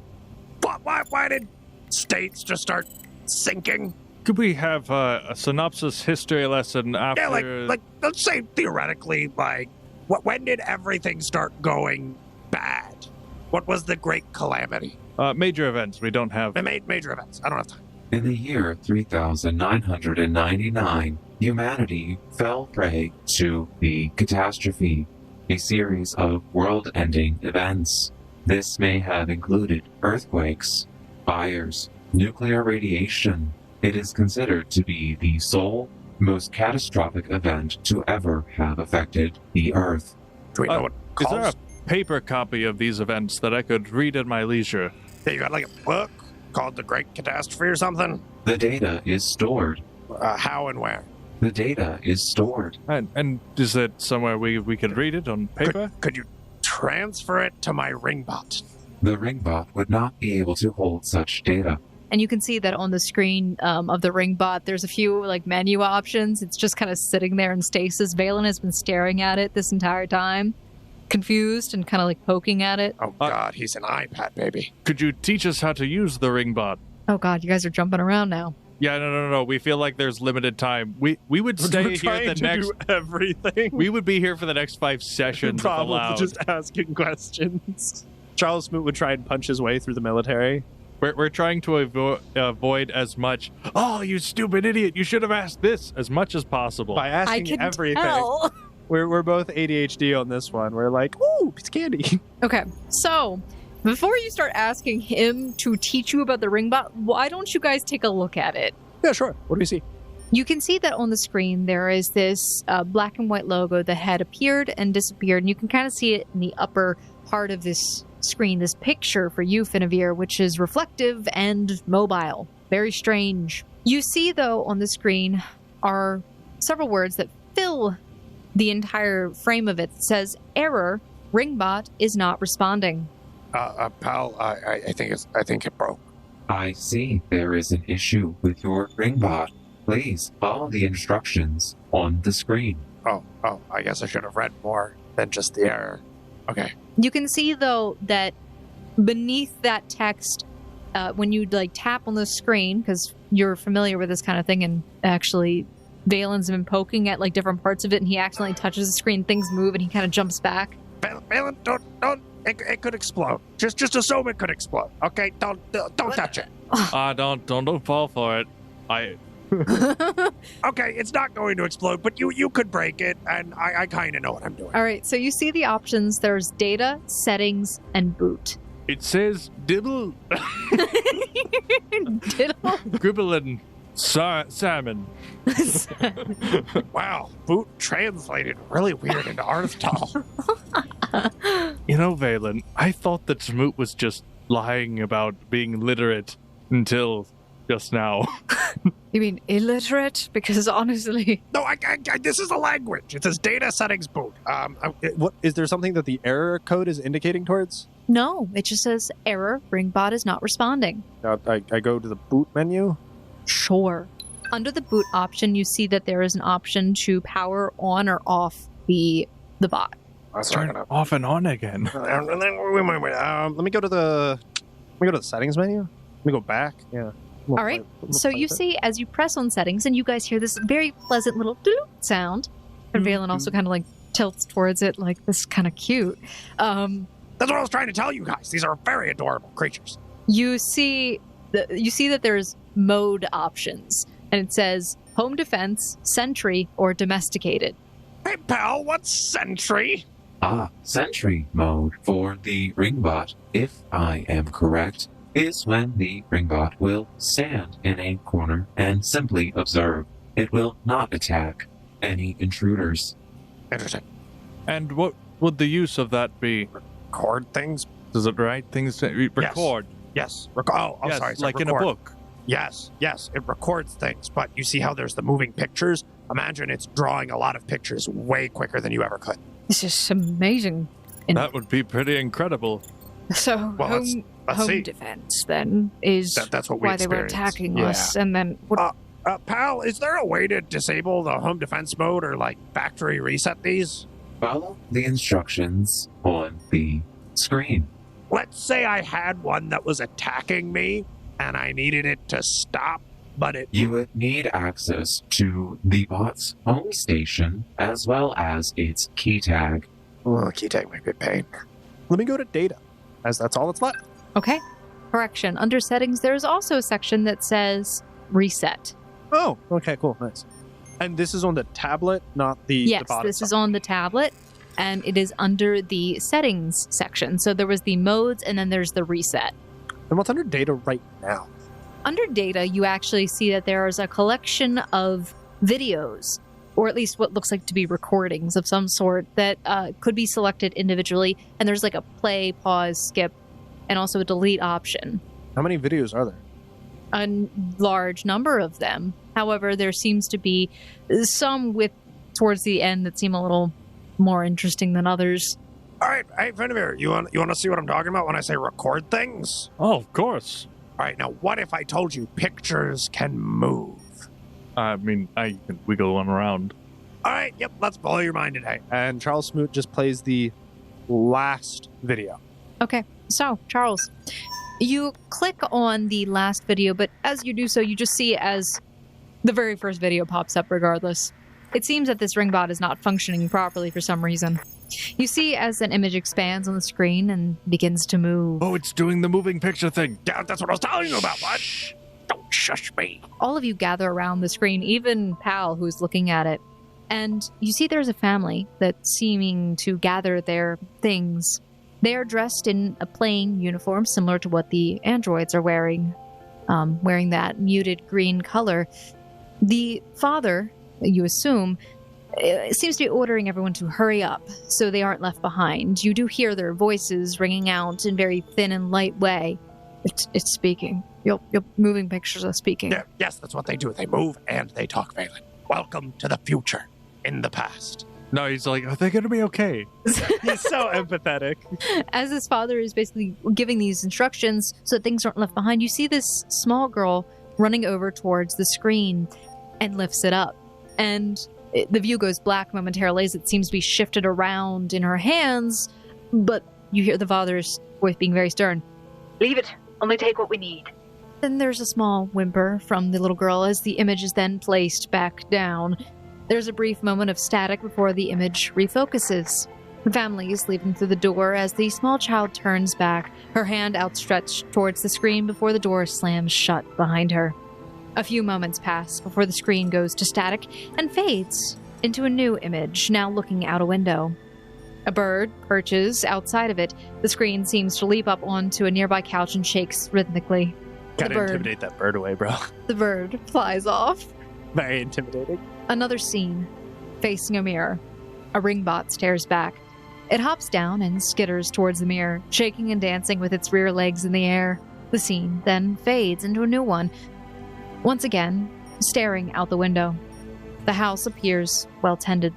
Why did states just start sinking? Could we have a synopsis history lesson after? Yeah, like let's say theoretically, like when did everything start going bad? What was the great calamity? Major events. We don't have. Major events. I don't have time. In the year 3999, humanity fell prey to the catastrophe, a series of world-ending events. This may have included earthquakes, fires, nuclear radiation. It is considered to be the sole, most catastrophic event to ever have affected the Earth. Do we know what Is caused? there a paper copy of these events that I could read at my leisure? Yeah, you got like a book called The Great Catastrophe or something? The data is stored. How and where? The data is stored. And is it somewhere we could read it on paper? Could you transfer it to my ringbot? The Ringbot would not be able to hold such data. And you can see that on the screen of the Ringbot, there's a few like menu options. It's just kind of sitting there in stasis. Valen has been staring at it this entire time, confused and kind of like poking at it. Oh God, he's an iPad baby. Could you teach us how to use the Ringbot? Oh God, you guys are jumping around now. Yeah, no. We feel like there's limited time. We would stay We're here trying the to next. do everything. We would be here for the next 5 sessions. if Probably allowed. just asking questions. Charles Smoot would try and punch his way through the military. We're trying to avoid as much. Oh, you stupid idiot! You should have asked this as much as possible. By I asking can everything. tell. We're both ADHD on this one. We're like, ooh, piece of candy. Okay, so before you start asking him to teach you about the Ringbot, why don't you guys take a look at it? Yeah, sure. What do we see? You can see that on the screen there is this black and white logo that had appeared and disappeared, and you can kind of see it in the upper part of this screen, this picture for you, Finavir, which is reflective and mobile. Very strange. You see, though, on the screen are several words that fill the entire frame of it. It says, error, Ringbot is not responding. Pal, I think it broke. I see there is an issue with your Ringbot. Please follow the instructions on the screen. Oh, I guess I should have read more than just the error. Okay. You can see, though, that beneath that text, when you like tap on the screen, because you're familiar with this kind of thing, and actually Valen's been poking at like different parts of it, and he accidentally touches the screen, things move, and he kind of jumps back. Valen, don't. It could explode. Just assume it could explode. Okay, don't touch it. Don't fall for it. Okay, it's not going to explode, but you could break it, and I kind of know what I'm doing. All right, so you see the options. There's data, settings, and boot. It says dibble, Diddle. gribble, and salmon. Wow, boot translated really weird into Arthtal. You know, Valen, I thought that Smoot was just lying about being literate until just now. You mean illiterate? Because honestly... No, this is a language. It says data settings boot. What is there something that the error code is indicating towards? No, it just says error, Ringbot is not responding. I go to the boot menu. Sure. Under the boot option, you see that there is an option to power on or off the bot. Turn it off and on again. Let me go to the settings menu. Let me go back. Yeah. All right. So you see, as you press on settings, and you guys hear this very pleasant little doop sound, and Valen also kind of like tilts towards it, like this is kind of cute. That's what I was trying to tell you guys. These are very adorable creatures. You see that there's mode options, and it says home defense, sentry, or domesticated. Hey, pal, what's sentry? Sentry mode for the Ringbot, if I am correct, is when the Ringbot will stand in a corner and simply observe. It will not attack any intruders. Interesting. And what would the use of that be? Record things? Does it write things to record? Yes. Yes, Sorry. like record. in a book. Yes, it records things, but you see how there's the moving pictures? Imagine it's drawing a lot of pictures way quicker than you ever could. This is amazing. That would be pretty incredible. So Well, let's home see. defense then is That's what we why they were experienced. attacking Yeah. us, and then what? Pal, is there a way to disable the home defense mode or like factory reset these? Follow the instructions on the screen. Let's say I had one that was attacking me and I needed it to stop, but it... You would need access to the bot's home station as well as its key tag. Oh, key tag might be a pain. Let me go to data, as that's all that's left. Okay. Correction. Under settings, there's also a section that says reset. Oh, okay, cool, nice. And this is on the tablet, not the Yes, bot this is itself. on the tablet, and it is under the settings section. So there was the modes, and then there's the reset. And what's under data right now? Under data, you actually see that there is a collection of videos, or at least what looks like to be recordings of some sort, that could be selected individually. And there's like a play, pause, skip, and also a delete option. How many videos are there? A large number of them. However, there seems to be some towards the end that seem a little more interesting than others. All right, hey, Fenimir, you want to see what I'm talking about when I say record things? Oh, of course. All right, now what if I told you pictures can move? I mean, I can wiggle one around. All right, yep, let's blow your mind today. And Charles Smoot just plays the last video. Okay, so, Charles, you click on the last video, but as you do so, you just see as the very first video pops up regardless. It seems that this Ringbot is not functioning properly for some reason. You see as an image expands on the screen and begins to move. Oh, it's doing the moving picture thing. Yeah, that's what I was telling you about, bud. Don't shush me. All of you gather around the screen, even Pal, who's looking at it. And you see there's a family that's seeming to gather their things. They are dressed in a plain uniform, similar to what the androids are wearing that muted green color. The father, you assume, seems to be ordering everyone to hurry up so they aren't left behind. You do hear their voices ringing out in very thin and light way. It's speaking. Your moving pictures are speaking. Yeah, yes, that's what they do. They move and they talk, Valen. Welcome to the future in the past. No, he's like, are they going to be okay? He's so empathetic. As this father is basically giving these instructions so that things aren't left behind, you see this small girl running over towards the screen and lifts it up. And the view goes black momentarily as it seems to be shifted around in her hands, but you hear the father's voice being very stern. Leave it. Only take what we need. Then there's a small whimper from the little girl as the image is then placed back down. There's a brief moment of static before the image refocuses. The family is leaving through the door as the small child turns back, her hand outstretched towards the screen before the door slams shut behind her. A few moments pass before the screen goes to static and fades into a new image, now looking out a window. A bird perches outside of it. The screen seems to leap up onto a nearby couch and shakes rhythmically. Gotta intimidate that bird away, bro. The bird flies off. Very intimidating. Another scene. Facing a mirror. A ringbot stares back. It hops down and skitters towards the mirror, shaking and dancing with its rear legs in the air. The scene then fades into a new one. Once again, staring out the window. The house appears well tended.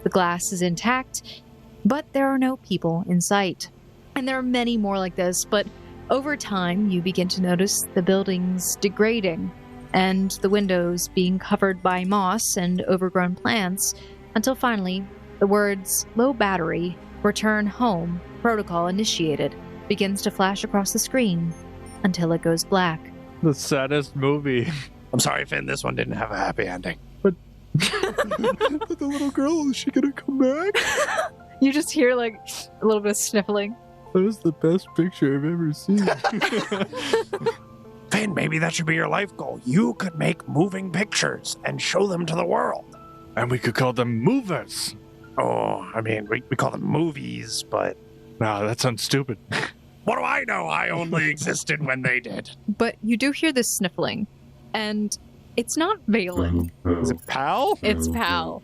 The glass is intact, but there are no people in sight. And there are many more like this, but over time you begin to notice the buildings degrading and the windows being covered by moss and overgrown plants, until finally the words "low battery, return home, protocol initiated" begins to flash across the screen until it goes black. The saddest movie. I'm sorry, Finn, this one didn't have a happy ending. But the little girl, is she gonna come back? You just hear like a little bit of sniffling. That was the best picture I've ever seen. Finn, maybe that should be your life goal. You could make moving pictures and show them to the world. And we could call them movers. Oh, I mean, we call them movies, but... No, that sounds stupid. What do I know? I only existed when they did. But you do hear this sniffling, and it's not Valen. Is it Pal? It's Pal.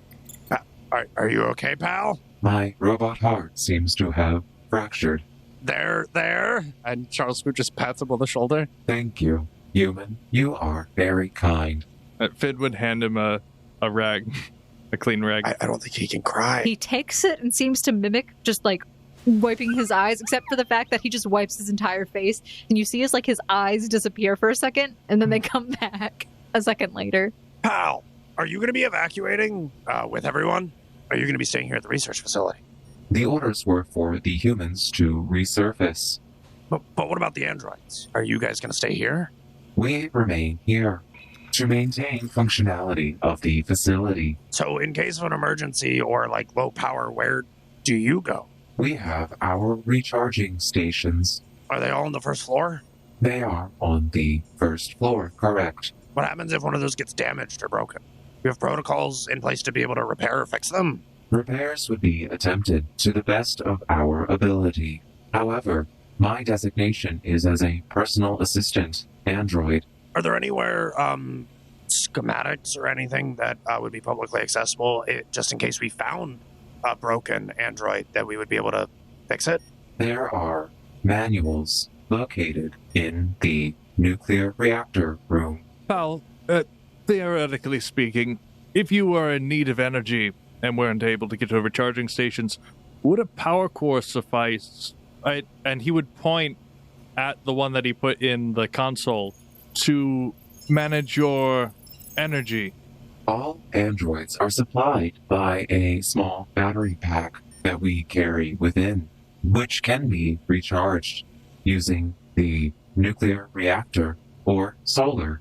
Are you okay, pal? My robot heart seems to have fractured. There. And Charles Scoot just pats him on the shoulder. Thank you, human. You are very kind. Finn would hand him a rag, a clean rag. I don't think he can cry. He takes it and seems to mimic just like wiping his eyes, except for the fact that he just wipes his entire face, and you see his eyes disappear for a second, and then they come back a second later. Pal, are you going to be evacuating with everyone? Or are you going to be staying here at the research facility? The orders were for the humans to resurface. But what about the androids? Are you guys going to stay here? We remain here to maintain functionality of the facility. So in case of an emergency or low power, where do you go? We have our recharging stations. Are they all on the first floor? They are on the first floor, correct. What happens if one of those gets damaged or broken? You have protocols in place to be able to repair or fix them? Repairs would be attempted to the best of our ability. However, my designation is as a personal assistant android. Are there anywhere schematics or anything that would be publicly accessible, just in case we found a broken android, that we would be able to fix it? There are manuals located in the nuclear reactor room. Pal, theoretically speaking, if you were in need of energy and weren't able to get to recharging stations, would a power core suffice? And he would point at the one that he put in the console to manage your energy. All androids are supplied by a small battery pack that we carry within, which can be recharged using the nuclear reactor or solar.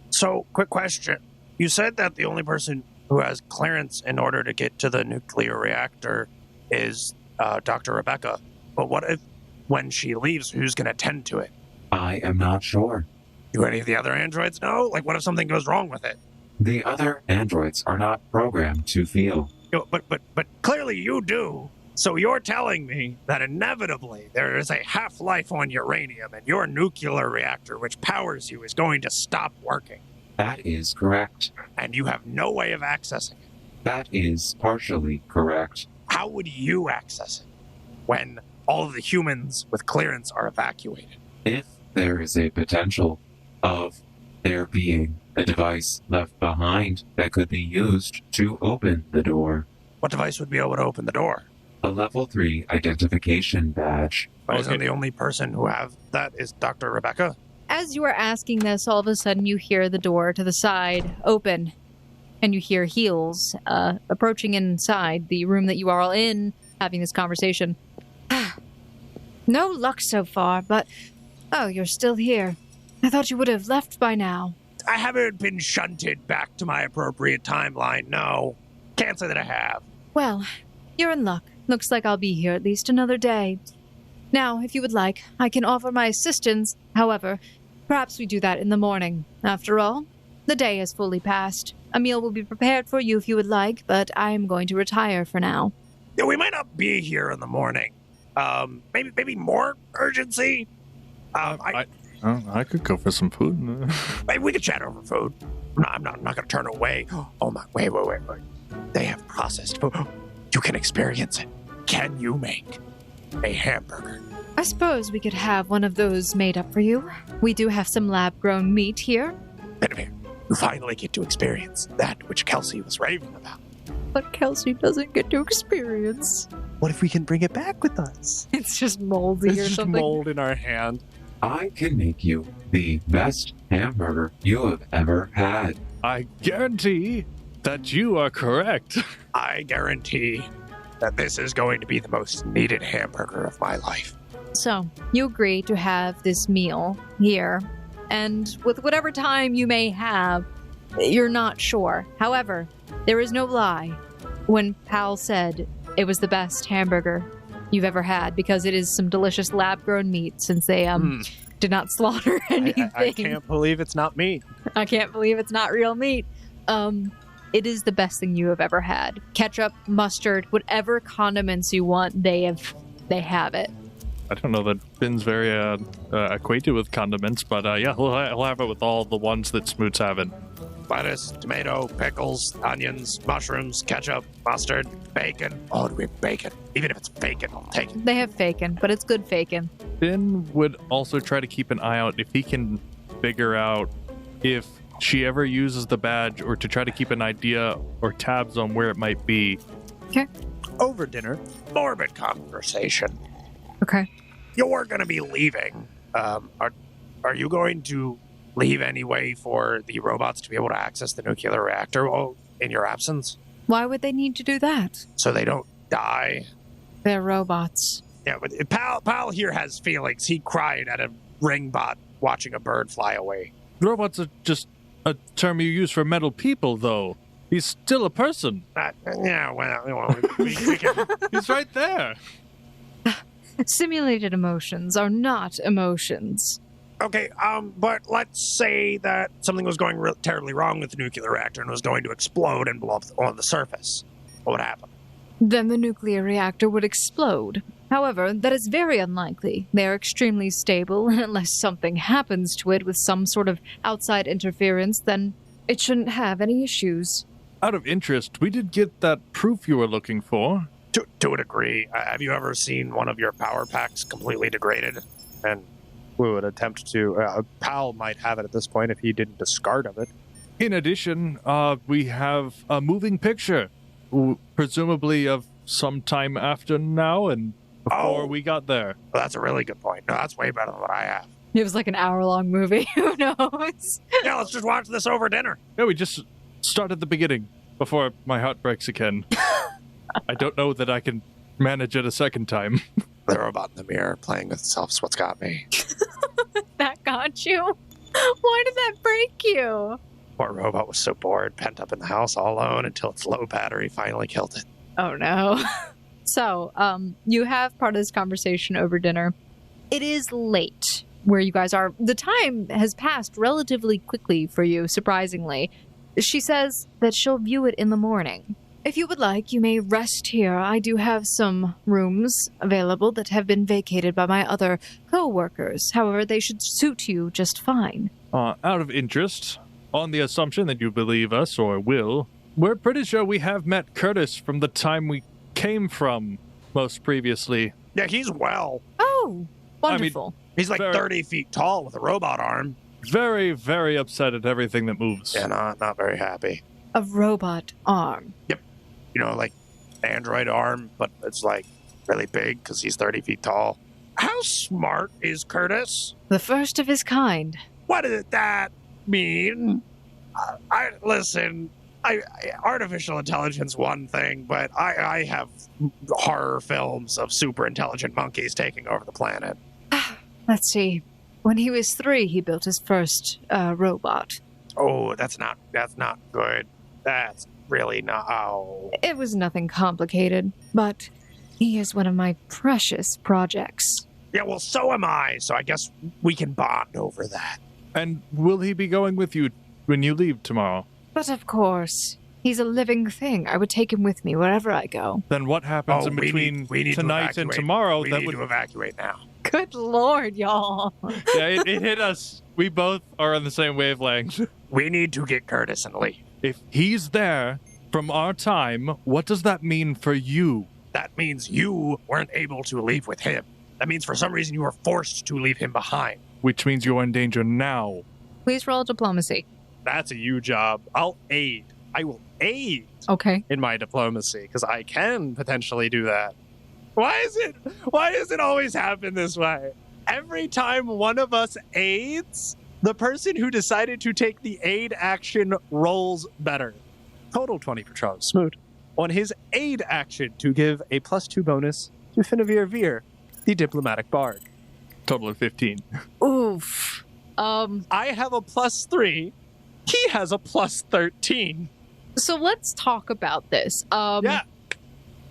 So, quick question. You said that the only person who has clearance in order to get to the nuclear reactor is Dr. Rebecca. But what if, when she leaves, who's going to tend to it? I am not sure. Do any of the other androids know? What if something goes wrong with it? The other androids are not programmed to feel. But clearly you do. So you're telling me that inevitably there is a half-life on uranium and your nuclear reactor, which powers you, is going to stop working. That is correct. And you have no way of accessing it. That is partially correct. How would you access it when all of the humans with clearance are evacuated? If there is a potential of there being a device left behind that could be used to open the door. What device would be able to open the door? A level 3 identification badge. But isn't the only person who have that is Dr. Rebecca? As you are asking this, all of a sudden you hear the door to the side open, and you hear heels approaching inside the room that you are all in, having this conversation. No luck so far, but... Oh, you're still here. I thought you would have left by now. I haven't been shunted back to my appropriate timeline, no. Can't say that I have. Well, you're in luck. Looks like I'll be here at least another day. Now, if you would like, I can offer my assistance. However, perhaps we do that in the morning. After all, the day has fully passed. A meal will be prepared for you if you would like, but I am going to retire for now. Yeah, we might not be here in the morning. Maybe more urgency. I could go for some food. Maybe we could chat over food. I'm not going to turn away. Oh my! Wait! They have processed food. You can experience it. Can you make a hamburger? I suppose we could have one of those made up for you. We do have some lab-grown meat here. Benavir, you finally get to experience that which Kelsey was raving about. But Kelsey doesn't get to experience. What if we can bring it back with us? It's just moldy It's or just something. mold in our hand. I can make you the best hamburger you have ever had. I guarantee that you are correct. I guarantee that this is going to be the most needed hamburger of my life. So, you agree to have this meal here, and with whatever time you may have, you're not sure. However, there is no lie when Pal said it was the best hamburger you've ever had, because it is some delicious lab-grown meat, since they did not slaughter anything. I can't believe it's not meat. I can't believe it's not real meat. It is the best thing you have ever had. Ketchup, mustard, whatever condiments you want, they have it. I don't know that Finn's very acquainted with condiments, but yeah, he'll have it with all the ones that Smoot's having. Lettuce, tomato, pickles, onions, mushrooms, ketchup, mustard, bacon. Oh, do we have bacon? Even if it's bacon, I'll take it. They have bacon, but it's good bacon. Finn would also try to keep an eye out if he can figure out if she ever uses the badge, or to try to keep an idea or tabs on where it might be. Okay. Over dinner. Morbid conversation. Okay. You're going to be leaving. Are you going to leave anyway for the robots to be able to access the nuclear reactor in your absence? Why would they need to do that? So they don't die? They're robots. Yeah, but Pal here has feelings. He cried at a ring bot watching a bird fly away. Robots are just a term you use for metal people, though. He's still a person. Yeah, well, we can... He's right there. Simulated emotions are not emotions. Okay, but let's say that something was going terribly wrong with the nuclear reactor and was going to explode and blow up on the surface. What would happen? Then the nuclear reactor would explode. However, that is very unlikely. They are extremely stable, and unless something happens to it with some sort of outside interference, then it shouldn't have any issues. Out of interest, we did get that proof you were looking for. To a degree. Have you ever seen one of your power packs completely degraded? And we would attempt to... Pal might have it at this point if he didn't discard of it. In addition, we have a moving picture, presumably of some time after now and before we got there. Well, that's a really good point. No, that's way better than what I have. It was like an hour-long movie. Who knows? Yeah, let's just watch this over dinner. Yeah, we just start at the beginning before my heart breaks again. I don't know that I can manage it a second time. The robot in the mirror playing with itself's what's got me. That got you? Why did that break you? Poor robot was so bored, pent up in the house all alone until its low battery finally killed it. Oh no. So, you have part of this conversation over dinner. It is late where you guys are. The time has passed relatively quickly for you, surprisingly. She says that she'll view it in the morning. If you would like, you may rest here. I do have some rooms available that have been vacated by my other co-workers. However, they should suit you just fine. Out of interest, on the assumption that you believe us, or will, we're pretty sure we have met Curtis from the time we came from most previously. Yeah, he's well. Oh, wonderful. He's like 30 feet tall with a robot arm. Very, very upset at everything that moves. Yeah, not very happy. A robot arm. Yep. You know, like android arm, but it's like really big because he's 30 feet tall. How smart is Curtis? The first of his kind. What does that mean? Listen, artificial intelligence, one thing, but I have horror films of super intelligent monkeys taking over the planet. Let's see. When he was 3, he built his first robot. Oh, that's not good. That's really not. Oh. It was nothing complicated, but he is one of my precious projects. Yeah, well, so am I, so I guess we can bond over that. And will he be going with you when you leave tomorrow? But of course, He's a living thing. I would take him with me wherever I go. Then what happens in between we need tonight and tomorrow? We need to evacuate now. Good lord, y'all. Yeah, it hit us. We both are on the same wavelength. We need to get Curtis and leave. If he's there from our time, what does that mean for you? That means you weren't able to leave with him. That means for some reason you were forced to leave him behind. Which means you're in danger now. Please roll diplomacy. That's a you job. I'll aid. I will aid Okay. in my diplomacy because I can potentially do that. Why does it always happen this way? Every time one of us aids, the person who decided to take the aid action rolls better. Total 20 for Charles Smoot on his aid action to give a +2 bonus to Finavir Veer, the diplomatic bard. Total of 15. Oof. I have a +3. He has a +13. So let's talk about this. Yeah.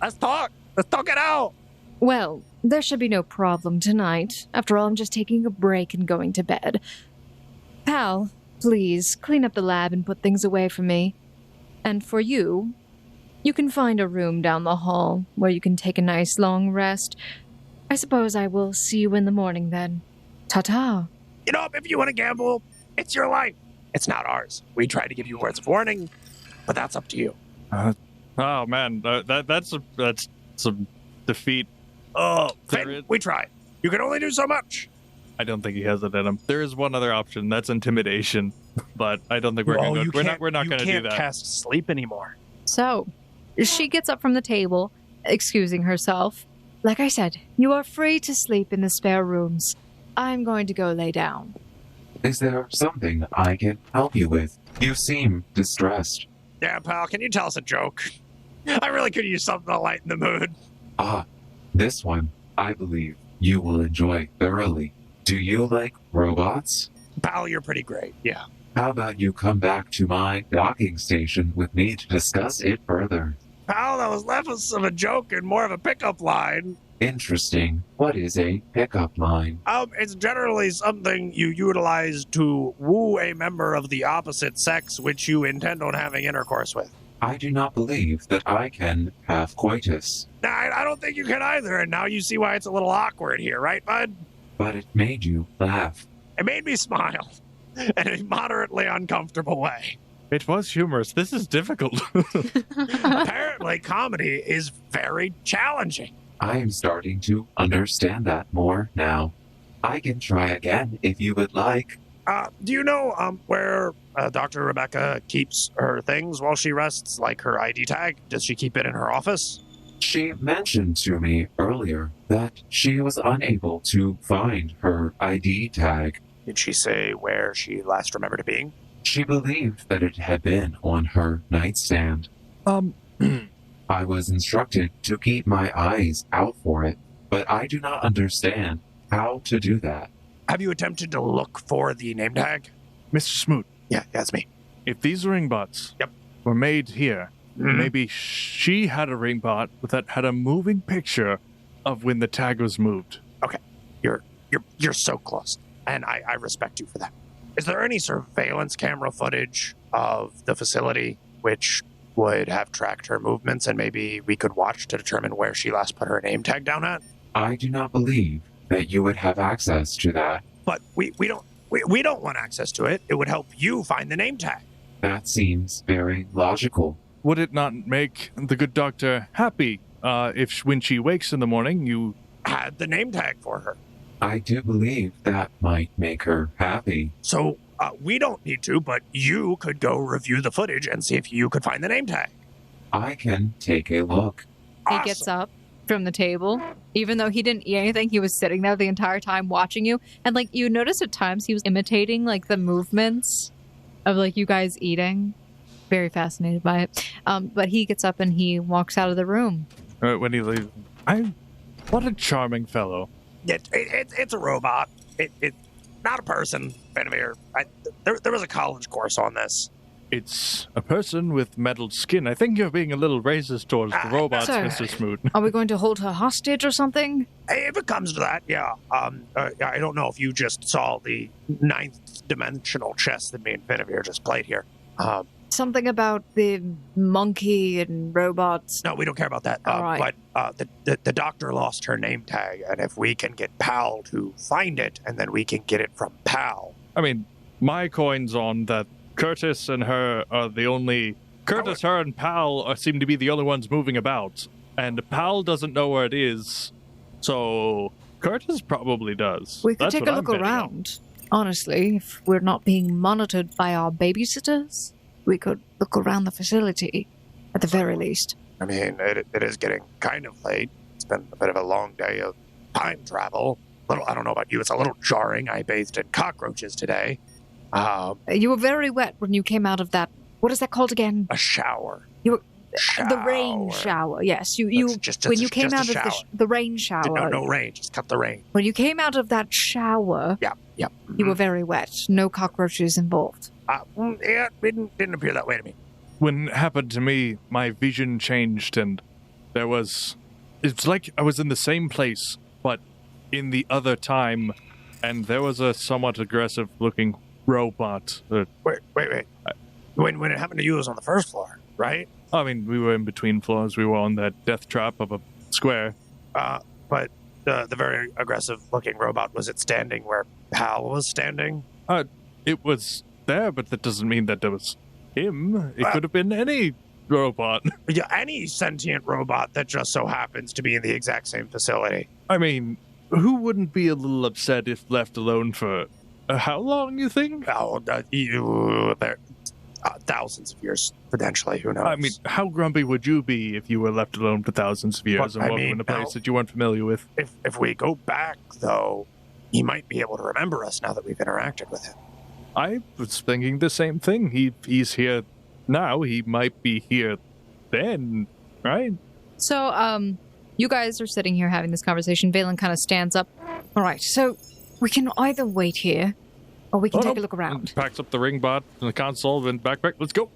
Let's talk. Let's talk it out. Well, there should be no problem tonight. After all, I'm just taking a break and going to bed. Pal, please clean up the lab and put things away for me. And for you, you can find a room down the hall where you can take a nice long rest. I suppose I will see you in the morning then. Ta-ta. You know, if you want to gamble, it's your life. It's not ours. We tried to give you words of warning, but that's up to you. Oh man, that's some defeat. Oh, Finn, we tried. You can only do so much. I don't think he has it in him. There is one other option. That's intimidation, but I don't think we're going to. We're not going to do that. You can't cast sleep anymore. So, she gets up from the table, excusing herself. Like I said, you are free to sleep in the spare rooms. I'm going to go lay down. Is there something I can help you with? You seem distressed. Yeah, pal, can you tell us a joke? I really could use something to lighten the mood. This one, I believe you will enjoy thoroughly. Do you like robots? Pal, you're pretty great, yeah. How about you come back to my docking station with me to discuss it further? Pal, that was less of a joke and more of a pickup line. Interesting. What is a pickup line? It's generally something you utilize to woo a member of the opposite sex which you intend on having intercourse with. I do not believe that I can have coitus. Nah, I don't think you can either, and now you see why it's a little awkward here, right, bud? But it made you laugh. It made me smile in a moderately uncomfortable way. It was humorous. This is difficult. Apparently, comedy is very challenging. I am starting to understand that more now. I can try again if you would like. Do you know where Dr. Rebecca keeps her things while she rests, like her ID tag? Does she keep it in her office? She mentioned to me earlier that she was unable to find her ID tag. Did she say where she last remembered it being? She believed that it had been on her nightstand. I was instructed to keep my eyes out for it, but I do not understand how to do that. Have you attempted to look for the name tag? Mr. Smoot, Yeah, that's me. if these ringbots Yep. were made here, Mhm. maybe she had a ringbot that had a moving picture of when the tag was moved. You're so close, and I respect you for that. Is there any surveillance camera footage of the facility which would have tracked her movements and maybe we could watch to determine where she last put her name tag down at? I do not believe that you would have access to that. But we don't want access to it. It would help you find the name tag. That seems very logical. Would it not make the good doctor happy if when she wakes in the morning, you... Had the name tag for her. I do believe that might make her happy. So we don't need to, but you could go review the footage and see if you could find the name tag. I can take a look. He Awesome. gets up from the table. Even though he didn't eat anything, he was sitting there the entire time watching you. And, like, you notice at times he was imitating, like, the movements of, like, you guys eating. Very fascinated by it. But he gets up and he walks out of the room. when he leaves... What a charming fellow. It's a robot. It's not a person, Benavir. There was a college course on this. It's a person with metal skin. I think you're being a little racist towards the robots, Sir. Mr. Smoot. Are we going to hold her hostage or something? If it comes to that, yeah. I don't know if you just saw the ninth dimensional chess that me and Benavir just played here. something about the monkey and robots? No, we don't care about that. All right. But the doctor lost her name tag, and if we can get Pal to find it, and then we can get it from Pal. I mean, my coin's on that Curtis and her are the only... Curtis, her, and Pal seem to be the only ones moving about. And Pal doesn't know where it is, so Curtis probably does. We could That's take what a I'm look betting on. around. Honestly, if we're not being monitored by our babysitters, we could look around the facility, at the very least. I mean, it is getting kind of late. It's been a bit of a long day of time travel. I don't know about you, it's a little jarring. I bathed in cockroaches today. You were very wet when you came out of that. What is that called again? A shower. The rain shower. Yes, when you came out of the rain shower. No rain. Just cut the rain. When you came out of that shower, Yep. you were very wet. No cockroaches involved. Yeah, it didn't appear that way to me. When it happened to me, my vision changed, and it's like I was in the same place, but in the other time, and there was a somewhat aggressive-looking robot. Wait. When it happened to you, it was on the first floor, right? I mean, we were in between floors. We were on that death trap of a square. But the very aggressive-looking robot, was it standing where Pal was standing? It was there, but that doesn't mean that it was him. It could have been any robot. Yeah, any sentient robot that just so happens to be in the exact same facility. I mean, who wouldn't be a little upset if left alone for how long, you think? Oh, thousands of years, potentially. Who knows? I mean, how grumpy would you be if you were left alone for thousands of years and woke up in a place that you weren't familiar with? If we go back, though, he might be able to remember us now that we've interacted with him. I was thinking the same thing. He's here now. He might be here then, right? So, you guys are sitting here having this conversation. Valen kind of stands up. All right, so we can either wait here, or we can take a look around. Packs up the ring bot and the console and backpack. Let's go.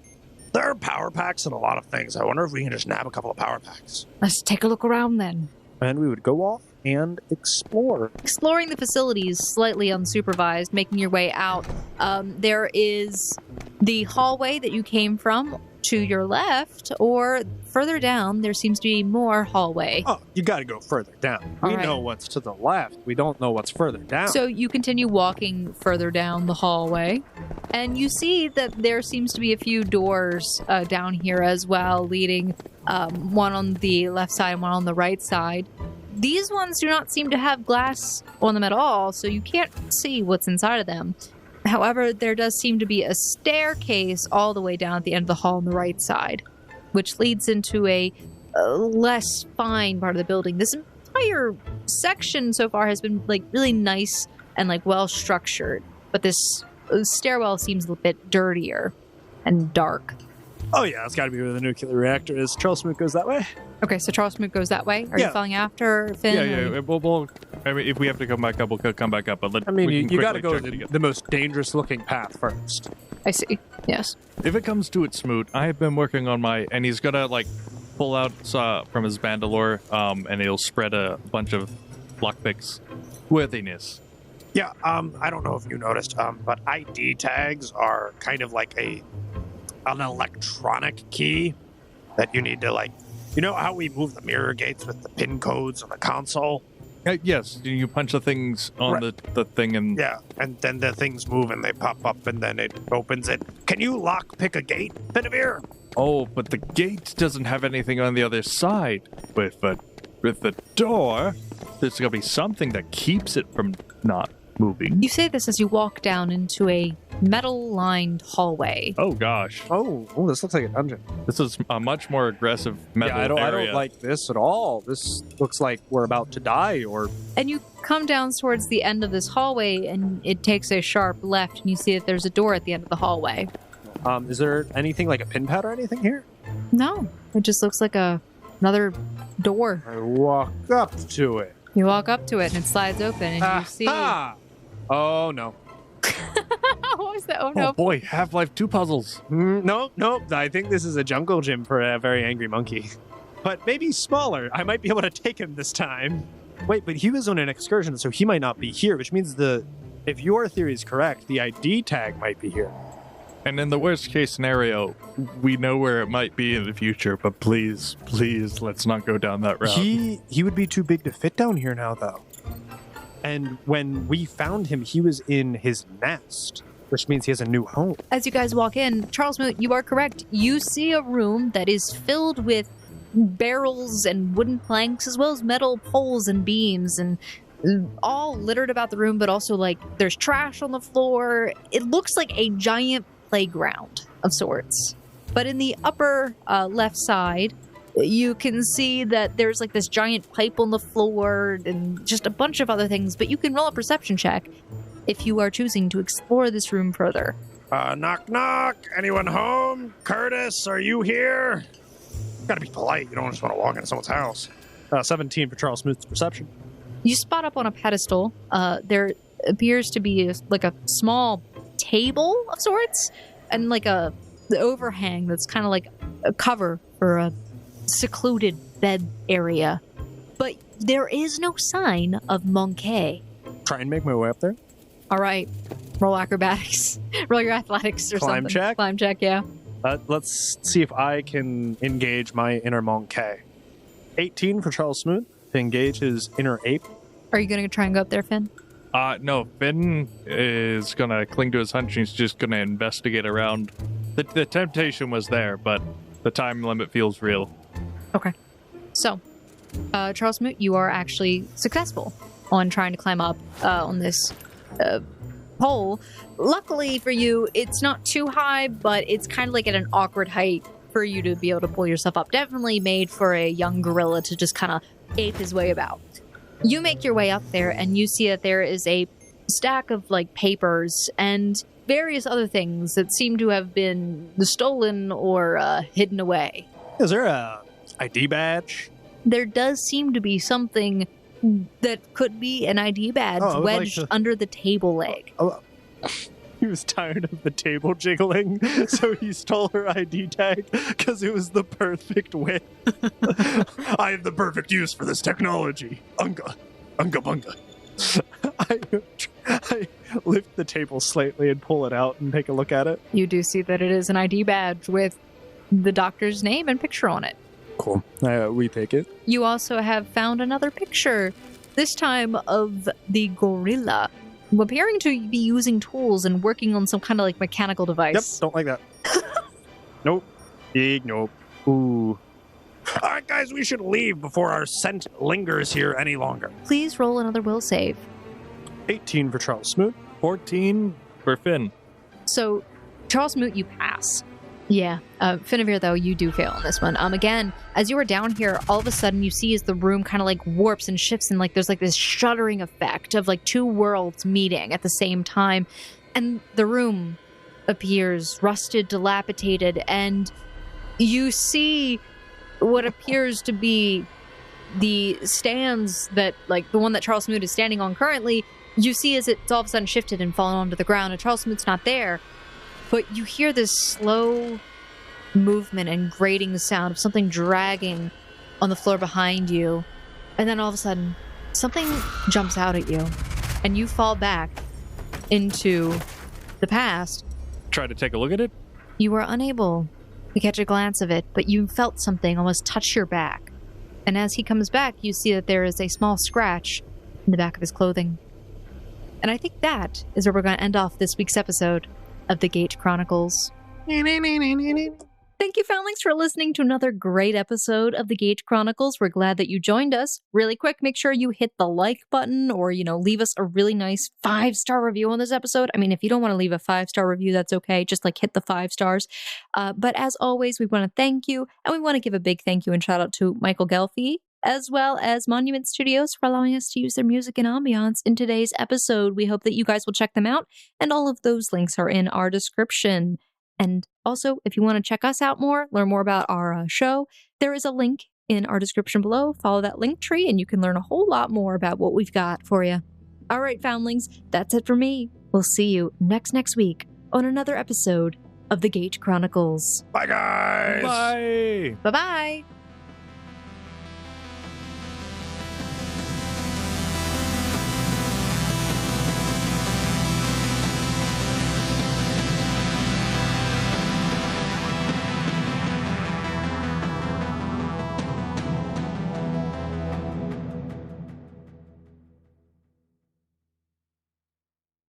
There are power packs and a lot of things. I wonder if we can just nab a couple of power packs. Let's take a look around then. And we would go off and explore. Exploring the facilities slightly unsupervised, making your way out. There is the hallway that you came from to your left, or further down, there seems to be more hallway. Oh, you gotta go further down. We know what's to the left. We don't know what's further down. So you continue walking further down the hallway, and you see that there seems to be a few doors down here as well, leading one on the left side and one on the right side. These ones do not seem to have glass on them at all, so you can't see what's inside of them. However, there does seem to be a staircase all the way down at the end of the hall on the right side, which leads into a less fine part of the building. This entire section so far has been really nice and well structured, but this stairwell seems a bit dirtier and dark. Oh yeah, it's gotta be where the nuclear reactor is. Charles Smoot goes that way. Okay, so Charles Smoot goes that way? Are you following after Finn? Yeah. We'll, I mean, if we have to come back up, we'll come back up. But you gotta go the most dangerous looking path first. I see. Yes. If it comes to it, Smoot, I have been working on and he's gonna pull out from his bandolier, and he'll spread a bunch of lockpicks. Worthiness. Yeah, I don't know if you noticed, but ID tags are kind of like an electronic key that you need to you know how we move the mirror gates with the pin codes on the console? Yes, you punch the things on the thing and... Yeah, and then the things move and they pop up and then it opens it. Can you lock-pick a gate, Benavir? Oh, but the gate doesn't have anything on the other side. With the door, there's going to be something that keeps it from not moving. You say this as you walk down into a metal-lined hallway. Oh, gosh. Oh, this looks like a dungeon. This is a much more aggressive metal area. I don't like this at all. This looks like we're about to die, And you come down towards the end of this hallway, and it takes a sharp left, and you see that there's a door at the end of the hallway. Is there anything like a pin pad or anything here? No. It just looks like another door. I walk up to it. You walk up to it, and it slides open, and you see... Oh, no. What was that? Oh, no. Oh, boy. Half-Life 2 puzzles. No. I think this is a jungle gym for a very angry monkey. But maybe smaller. I might be able to take him this time. Wait, but he was on an excursion, so he might not be here, which means if your theory is correct, the ID tag might be here. And in the worst case scenario, we know where it might be in the future, but please, let's not go down that route. He would be too big to fit down here now, though. And when we found him, he was in his nest, which means he has a new home. As you guys walk in, Charles Moot, you are correct. You see a room that is filled with barrels and wooden planks, as well as metal poles and beams, and all littered about the room, but also, like, there's trash on the floor. It looks like a giant playground of sorts. But in the upper left side, you can see that there's like this giant pipe on the floor and just a bunch of other things, but you can roll a perception check if you are choosing to explore this room further. Knock, knock. Anyone home? Curtis, are you here? Gotta be polite. You don't just want to walk into someone's house. 17 for Charles Smoot's perception. You spot up on a pedestal. There appears to be a small table of sorts, and like the overhang that's kind of like a cover for a secluded bed area. But there is no sign of Monkey. Try and make my way up there. All right. Roll acrobatics. Roll your athletics or Climb something. check? Climb check, yeah. Let's see if I can engage my inner Monkey. 18 for Charles Smoot to engage his inner ape. Are you going to try and go up there, Finn? No, Finn is gonna cling to his hunch. He's just gonna investigate around. The temptation was there, but the time limit feels real. Okay. So, Charles Smoot, you are actually successful on trying to climb up on this pole. Luckily for you, it's not too high, but it's kind of like at an awkward height for you to be able to pull yourself up. Definitely made for a young gorilla to just kind of ape his way about. You make your way up there, and you see that there is a stack of, like, papers and various other things that seem to have been stolen or hidden away. Is there a ID badge? There does seem to be something that could be an ID badge wedged under the table leg. He was tired of the table jiggling, so he stole her ID tag because it was the perfect width. I have the perfect use for this technology. Unga bunga. I lift the table slightly and pull it out and take a look at it. You do see that it is an ID badge with the doctor's name and picture on it. Cool. We take it. You also have found another picture, this time of the gorilla, appearing to be using tools and working on some kind of like mechanical device. Yep, don't like that. Nope. Big nope. Ooh. All right, guys, we should leave before our scent lingers here any longer. Please roll another will save. 18 for Charles Smoot. 14 for Finn. So, Charles Moot, you pass. Yeah. Finavir, though, you do fail on this one. Again, as you are down here, all of a sudden you see as the room kind of like warps and shifts, and like there's like this shuddering effect of like two worlds meeting at the same time. And the room appears rusted, dilapidated, and you see what appears to be the stands that, like the one that Charles Smoot is standing on currently, you see as it's all of a sudden shifted and fallen onto the ground, and Charles Smoot's not there. But you hear this slow movement and grating sound of something dragging on the floor behind you. And then all of a sudden, something jumps out at you, and you fall back into the past. Try to take a look at it? You were unable to catch a glance of it, but you felt something almost touch your back. And as he comes back, you see that there is a small scratch in the back of his clothing. And I think that is where we're going to end off this week's episode of the Gate Chronicles. Thank you, Foundlings, for listening to another great episode of the Gate Chronicles. We're glad that you joined us. Really quick, make sure you hit the like button or, leave us a really nice 5-star review on this episode. I mean, if you don't want to leave a 5-star review, that's okay. Just hit the 5 stars. But as always, we want to thank you, and we want to give a big thank you and shout out to Michael Gelfi, as well as Monument Studios, for allowing us to use their music and ambiance in today's episode. We hope that you guys will check them out, and all of those links are in our description. And also, if you want to check us out more, learn more about our show, there is a link in our description below. Follow that link tree, and you can learn a whole lot more about what we've got for you. All right, Foundlings, that's it for me. We'll see you next week on another episode of the Gate Chronicles. Bye, guys. Bye. Bye-bye.